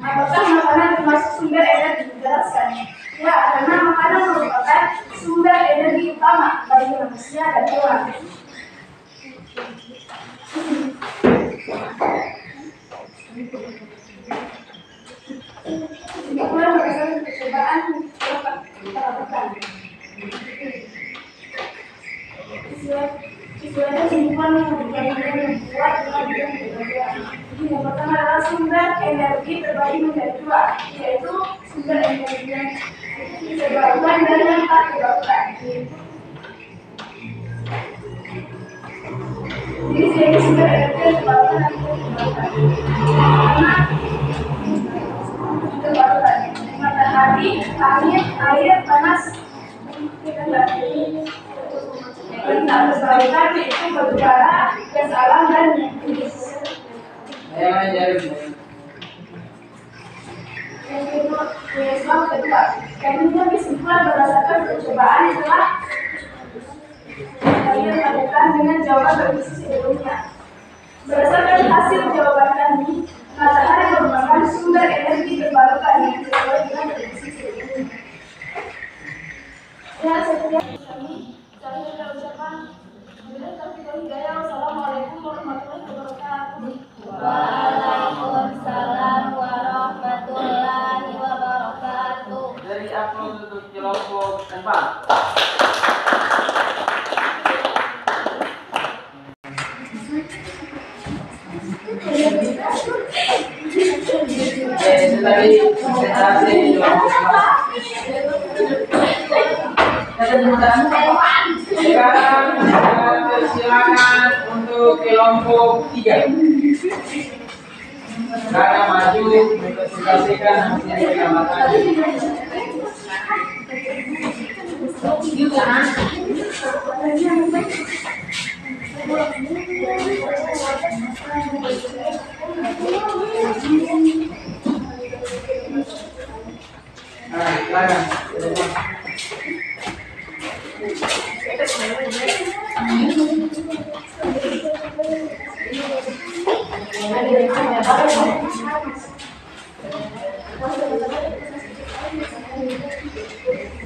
Apakah makanan termasuk sumber energi? Jelaskan. Ya, karena makanan merupakan sumber energi utama bagi manusia dan hewan. Itulah berdasarkan percobaan perawatan. Siswanya simpan yang membuat dengan berbeda. Yang pertama adalah sumber energi terbagi menjadi dua, yaitu sumber energi yang terbarukan dan yang tak terbarukan. Jadi sumber energi yang terbarukan dan terbarukan. Matahari, angin, air, panas, dan baterai. Yang tak terbarukan yaitu batubara, gas alam, dan jenis. Yang kedua, tekniknya disimpan berdasarkan percobaan setelah kalian lakukan dengan jawaban berisi sebelumnya. Berdasarkan hasil jawaban kami, matahari merupakan sumber energi terbarukan yang sesuai dengan prediksi sebelumnya. Ya, sekian kami sudah ucapkan. Wassalamualaikum warahmatullahi wabarakatuh. Waalaikumsalam warahmatullahi wabarakatuh. Dari aku untuk kelompok 4. Itu tadi presentasi kelompok 4. Sekarang silakan untuk kelompok 3. Karena maju mempresentasikan hasil pengamatan. Silakan.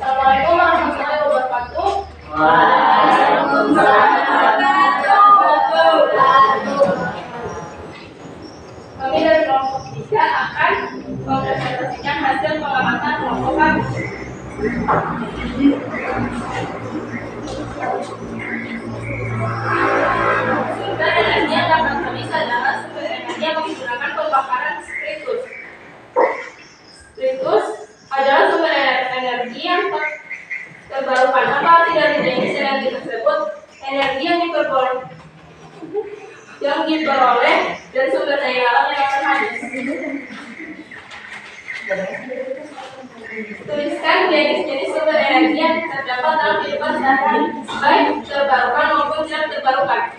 Assalamualaikum warahmatullahi wabarakatuh. Waalaikumsalam warahmatullahi wabarakatuh. Sumber energi yang dapat habis adalah sumber energi yang menggunakan pembakaran spiritus. Spiritus adalah sumber energi yang terbarukan. Apa arti dari jenis energi tersebut? Energi yang diperoleh dari sumber daya alam yang akan habis. Tuliskan jenis-jenis sumber energi yang terdapat dalam kehidupan sehari-hari, baik terbarukan maupun tidak terbarukan.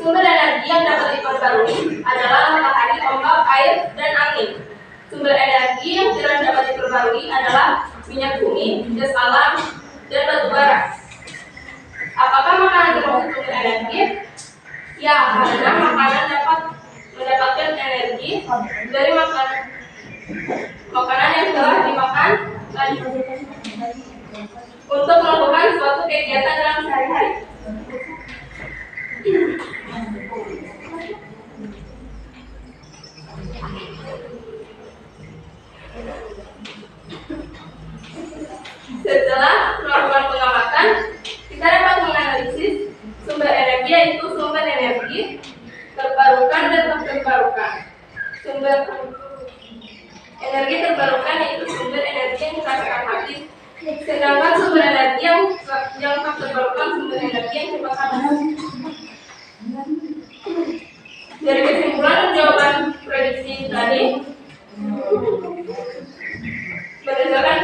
Sumber energi yang dapat diperbarui adalah matahari, ombak, air, dan angin. Sumber energi yang tidak dapat diperbarui adalah minyak bumi, gas alam, dan batu bara. Apakah makanan termasuk sumber energi? Ya, karena makanan dapat mendapatkan energi dari makanan yang telah dimakan tadi untuk melakukan suatu kegiatan dalam sehari-hari. Setelah melakukan pengamatan, kita dapat menganalisis sumber energi, yaitu sumber energi terbarukan dan tak terbarukan. Sumber energi terbarukan yaitu sumber energi yang kita akan habis, sedangkan sumber energi yang tak terbarukan sumber energi yang cepat habis. Dari kesimpulan jawaban prediksi tadi, berdasarkan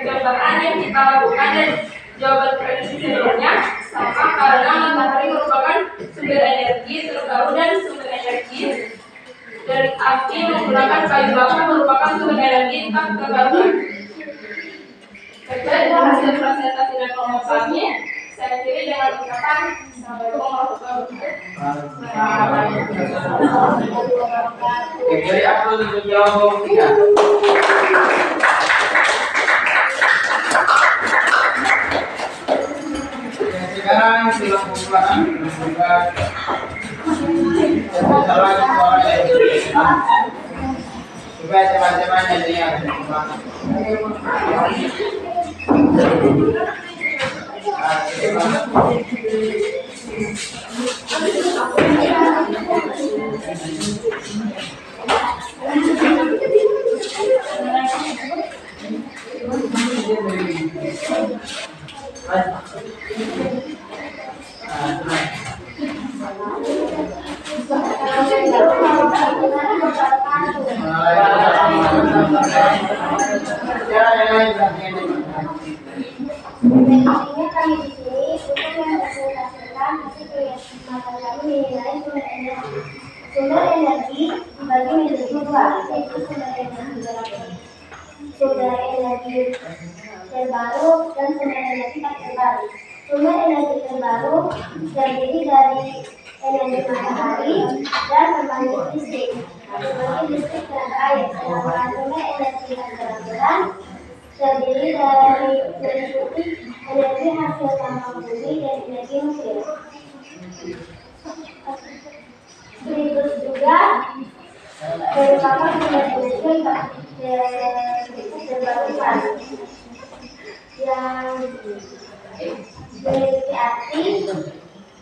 gambaran yang kita lakukan dan jawaban prediksi sebelumnya, sama karena matahari merupakan sumber energi terbaru dan sumber energi dari api menggunakan kayu bakar merupakan sumber energi tak terbarukan. Sekian hasil presentasi dan pemaparannya. Saya akhiri dengan ucapan Assalamualaikum warahmatullahi wabarakatuh. Jadi aku untuk jawab ya. Sekarang silang kumpulan juga salah suara yang supaya teman-teman yang lihat. Intinya kami di sini untuk mempresentasikan hasil pengamatan kami mengenai sumber energi. Sumber energi dibagi menjadi dua, yaitu sumber energi terbaru dan sumber energi tak terbaru. Sumber energi terbaru terdiri dari energi matahari dan pembangkit listrik. Pembangkit listrik tenaga air, sedangkan sumber energi tak terbarukan terdiri dari meliputi energi hasil tambang bumi dan energi nuklir. Spiritus juga merupakan sumber energi terbarukan yang memiliki arti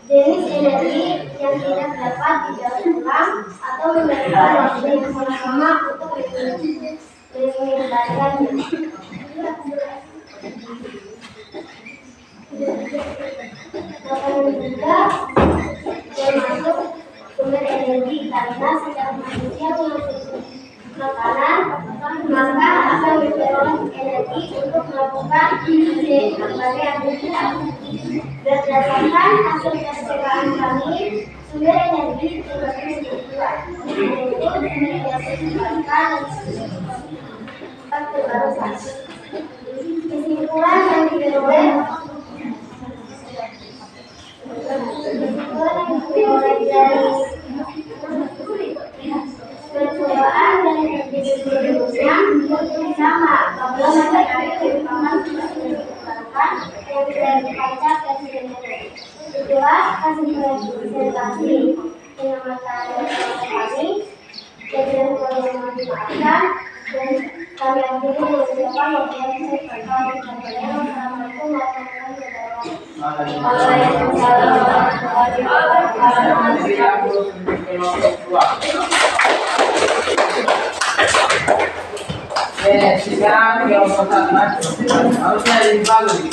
jenis energi yang tidak dapat didaur ulang atau memerlukan waktu yang sama-sama untuk mengembalikannya. Makanan juga termasuk sumber energi karena setiap manusia mengonsumsi makanan, maka akan memperoleh energi untuk melakukan berbagai aktivitas. Berdasarkan hasil percobaan kami, sumber energi terbagi menjadi dua, yaitu sumber energi terbarukan dan terbarukan. Kesimpulan yang diperoleh dari percobaan dan energi sebelumnya sama bahwa matahari merupakan sumber energi terbarukan yang tidak dipancar dari energi. Itulah hasil presentasi pengamatan kami. Jadi yang dimaafkan dan Kami akhiri dengan ucapan wabillahi taufiq wal hidayah. Wassalamualaikum warahmatullahi wabarakatuh. Waalaikumsalam warahmatullahi wabarakatuh. Jadi aku untuk kelompok 2. Sekarang kelompok 1 harusnya dibagi.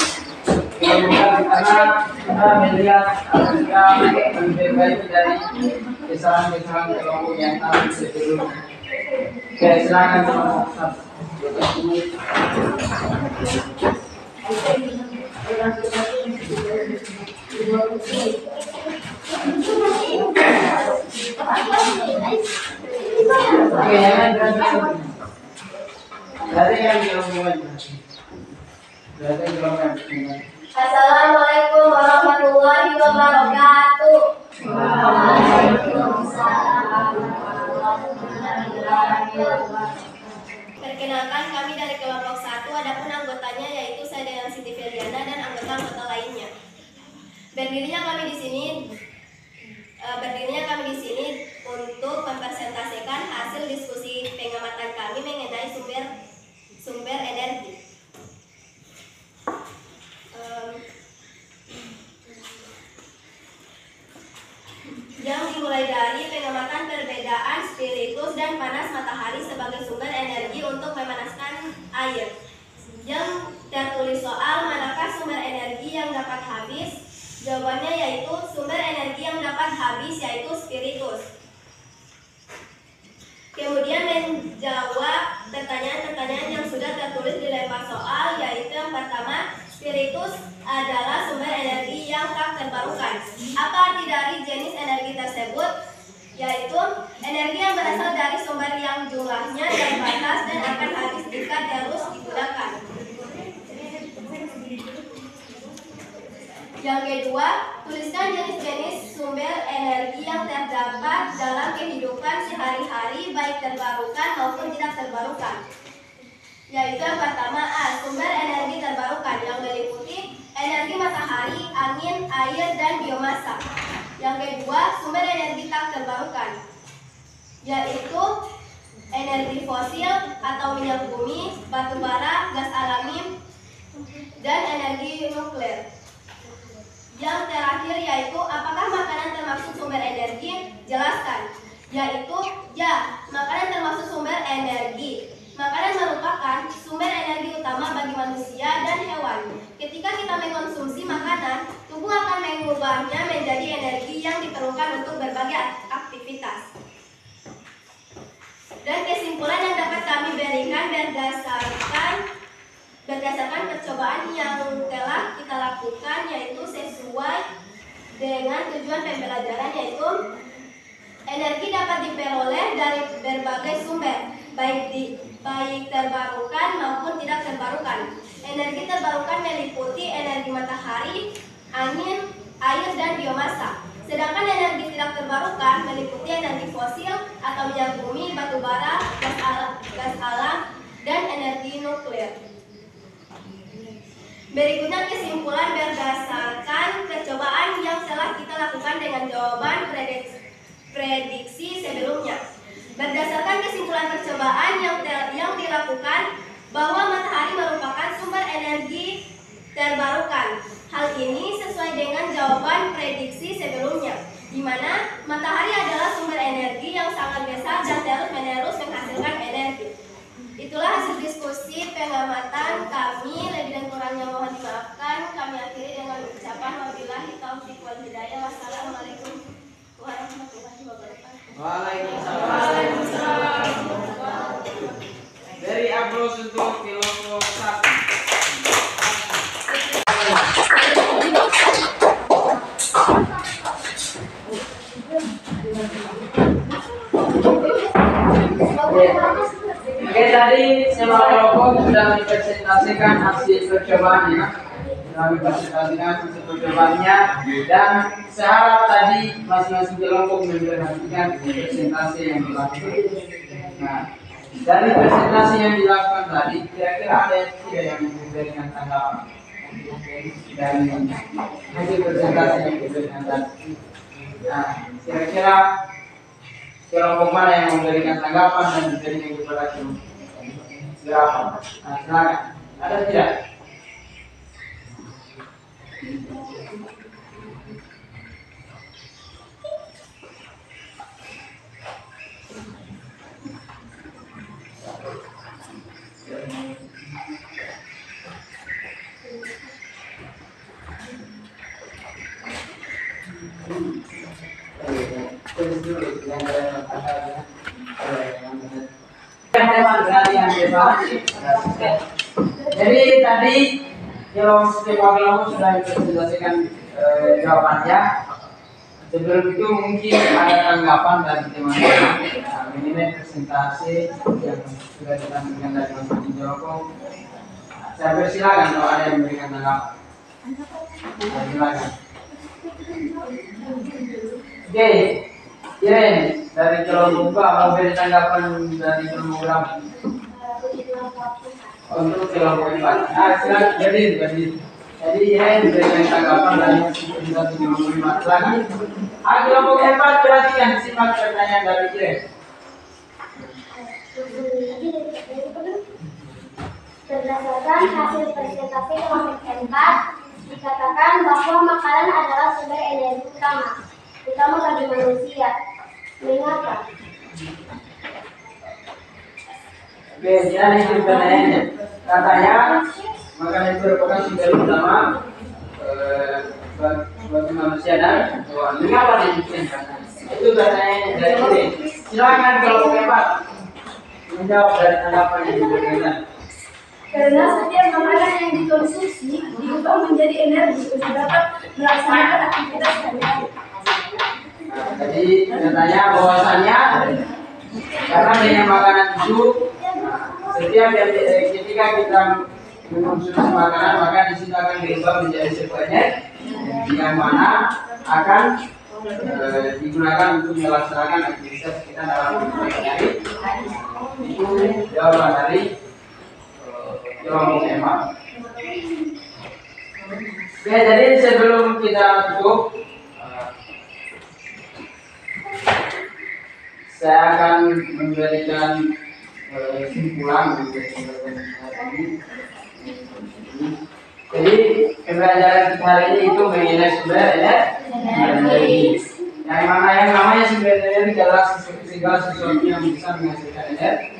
Karena kita melihat kita lebih baik dari kesalahan-kesalahan kelompok yang kami sebelumnya. Oke, silakan kelompok 1. Oke, Assalamualaikum warahmatullahi wabarakatuh. Perkenalkan, kami dari kelompok 1, adapun anggotanya yaitu saya dengan Siti Feliana dan anggota-anggota lainnya. Berdirinya kami di sini untuk mempresentasikan hasil diskusi pengamatan kami mengenai sumber energi. Yang dimulai dari pengamatan perbedaan spiritus dan panas matahari sebagai sumber energi untuk memanaskan air. Yang tertulis soal manakah sumber energi yang dapat habis? Jawabannya yaitu sumber energi yang dapat habis yaitu spiritus. Kemudian menjawab pertanyaan-pertanyaan yang sudah tertulis di lembar soal, yaitu yang pertama, spiritus adalah sumber energi yang tak terbarukan. Apa arti dari jenis energi tersebut? Yaitu energi yang berasal dari sumber yang jumlahnya terbatas dan akan habis jika terus digunakan. Yang kedua, tuliskan jenis-jenis sumber energi yang terdapat dalam kehidupan sehari-hari, baik terbarukan maupun tidak terbarukan. Yaitu yang pertama, A. Sumber energi terbarukan yang meliputi energi matahari, angin, air, dan biomasa. Yang kedua, sumber energi tak terbarukan, yaitu energi fosil atau minyak bumi, batu bara, gas alami, dan energi nuklir. Yang terakhir yaitu apakah makanan termasuk sumber energi? Jelaskan. Yaitu ya, makanan termasuk sumber energi. Makanan merupakan sumber energi utama bagi manusia dan hewan. Ketika kita mengkonsumsi makanan, tubuh akan mengubahnya menjadi energi yang diperlukan untuk berbagai aktivitas. Dan kesimpulan yang dapat kami berikan berdasarkan percobaan yang telah kita lakukan, yaitu sesuai dengan tujuan pembelajaran, yaitu energi dapat diperoleh dari berbagai sumber, baik terbarukan maupun tidak terbarukan. Energi terbarukan meliputi energi matahari, angin, air, dan biomasa. Sedangkan energi tidak terbarukan meliputi energi fosil atau minyak bumi, batu bara, gas alam, dan energi nuklir. Berikutnya kesimpulan berdasarkan percobaan yang telah kita lakukan dengan jawaban prediksi sebelumnya. Berdasarkan kesimpulan percobaan yang dilakukan bahwa matahari merupakan sumber energi terbarukan. Hal ini sesuai dengan jawaban prediksi sebelumnya, di mana matahari adalah sumber energi yang sangat besar dan terus-menerus menghasilkan energi. Itulah hasil diskusi pengamatan kami. Lebih dan kurangnya mohon dimaafkan. Kami akhiri dengan ucapan wabillahi taufiq wal hidayah. Wassalamualaikum warahmatullahi wabarakatuh. Waalaikumsalam. Dari applause untuk kelompok 1. Oke, tadi semua kelompok sudah mempresentasikan hasil percobaannya, dan seharap tadi masing-masing kelompok memperhatikan presentasi yang dilakukan. Nah, dari presentasi yang dilakukan tadi, kira-kira ada yang tidak yang memberikan tanggapan dari hasil presentasi yang diberikan tadi. Nah, kira-kira kelompok mana yang memberikan tanggapan dan memberikan kepada kelompok? berapa? Nah, silakan. Ada tidak? Jadi tadi kalau sudah dijelaskan jawabannya. Sebelum itu mungkin ada tanggapan dari teman-teman. Ini presentasi yang sudah ditampilkan dari Mas Joko. Saya persilakan kalau ada yang memberikan tanggapan. Silakan. Oke, Iren dari kelompok apa beri tanggapan dari kelompok berapa? Untuk kelompok 4. Silakan jadi Iren beri tanggapan dari kelompok 5. Silakan. Kelompok 4 perhatikan simak pertanyaan dari Iren. Berdasarkan hasil presentasi kelompok 4, dikatakan bahwa makanan adalah sumber energi utama bagi manusia. Mengapa? Oke, jadi itu pertanyaannya. Katanya makanan itu merupakan sumber utama bagi manusia dan hewan. Mengapa demikian? Itu pertanyaan dari ini. Silakan kelompok 4 menjawab dari tanggapan yang diberikan. Karena setiap makanan yang dikonsumsi diubah menjadi energi untuk dapat melaksanakan aktivitas sehari-hari. Jadi katanya bahwasannya karena dengan makanan itu setiap ketika kita mengkonsumsi makanan maka di situ akan diubah menjadi sebuah energi yang mana akan digunakan untuk melaksanakan aktivitas kita dalam sehari-hari. Itu jawaban dari kelompok 4. Oke, jadi sebelum kita tutup, saya akan memberikan kesimpulan Jadi pembelajaran kita hari ini itu mengenai sumber energi. Yang mana yang namanya sumber energi adalah segala sesuatu yang bisa menghasilkan energi.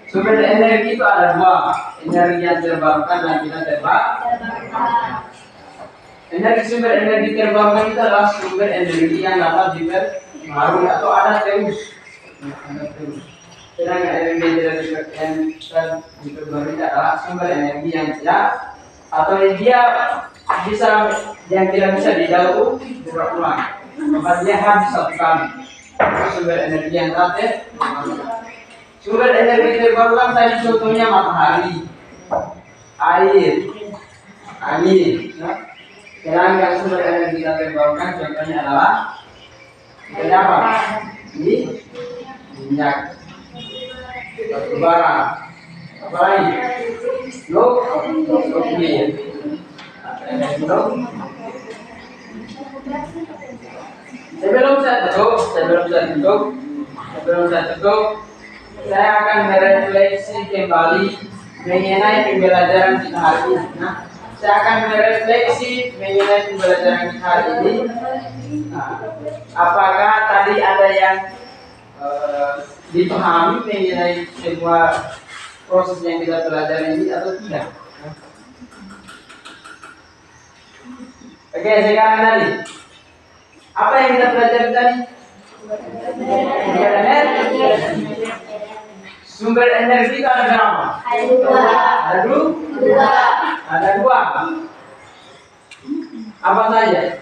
Sumber energi itu ada dua, energi yang terbarukan dan tidak terbarukan. Sumber energi terbarukan itu adalah sumber energi yang dapat diperbarui atau ada terus. Sedangkan energi yang diperbarui adalah sumber energi yang tidak atau dia bisa yang tidak bisa didaur ulang. Maka dia habis satu kali. Sumber energi yang tidak terbarukan. Sumber energi terbarukan tadi contohnya matahari, air, angin. Sedangkan sumber energi yang terbarukan contohnya adalah apa? Minyak, batu bara, apa lagi? Nuklir. Sebelum saya tutup, saya akan merefleksi kembali mengenai pembelajaran kita hari ini. Saya akan merefleksi mengenai pembelajaran kita hari ini. Apakah tadi ada yang dipahami mengenai sebuah proses yang kita pelajari ini atau tidak? Oke, sekarang tadi apa yang kita pelajari tadi? Sumber energi itu ada berapa? Ada dua. Apa saja?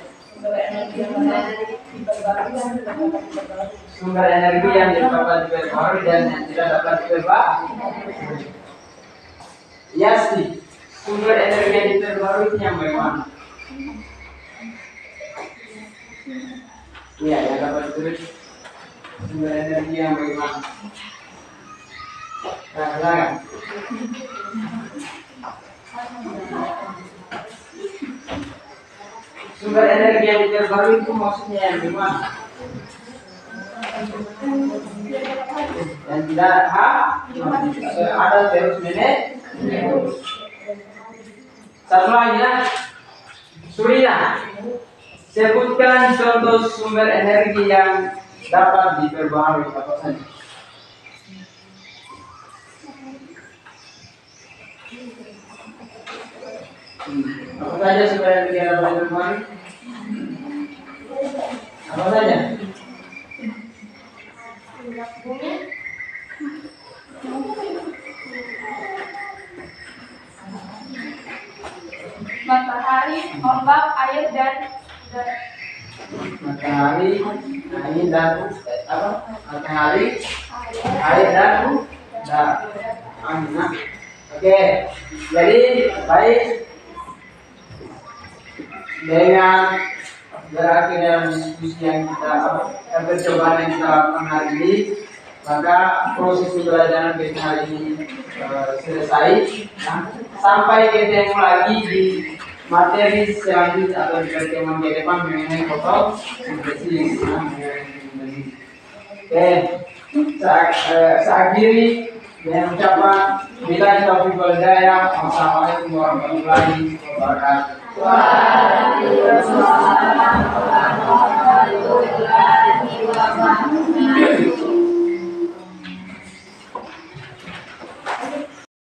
Sumber energi yang dapat diperbarui dan yang tidak dapat diperbarui. Ya sih. Sumber energi yang diperbarui itu yang bagaimana? Iya, yang dapat ditulis sumber energi yang bagaimana? Nah, silakan. Sumber energi yang terbaru itu maksudnya yang gimana? Yang tidak Ada terus menerus. Satu lagi ya, Surya. Sebutkan contoh sumber energi yang dapat diperbaharui apa saja? Apa saja sumber energi yang dapat diperbaharui? Apa saja? Matahari, ombak, air dan Matahari, angin dan apa? Matahari, air dan angin. Nah, oke, jadi baik dengan berakhirnya diskusi yang percobaan yang kita lakukan hari ini, maka proses pembelajaran kita hari ini selesai. Nah, sampai ketemu lagi di materi selanjutnya atau di pertemuan ke depan mengenai fotosintesis. Oke, saya akhiri dengan ucapan billahi taufiq wal hidayah. Wassalamualaikum warahmatullahi wabarakatuh.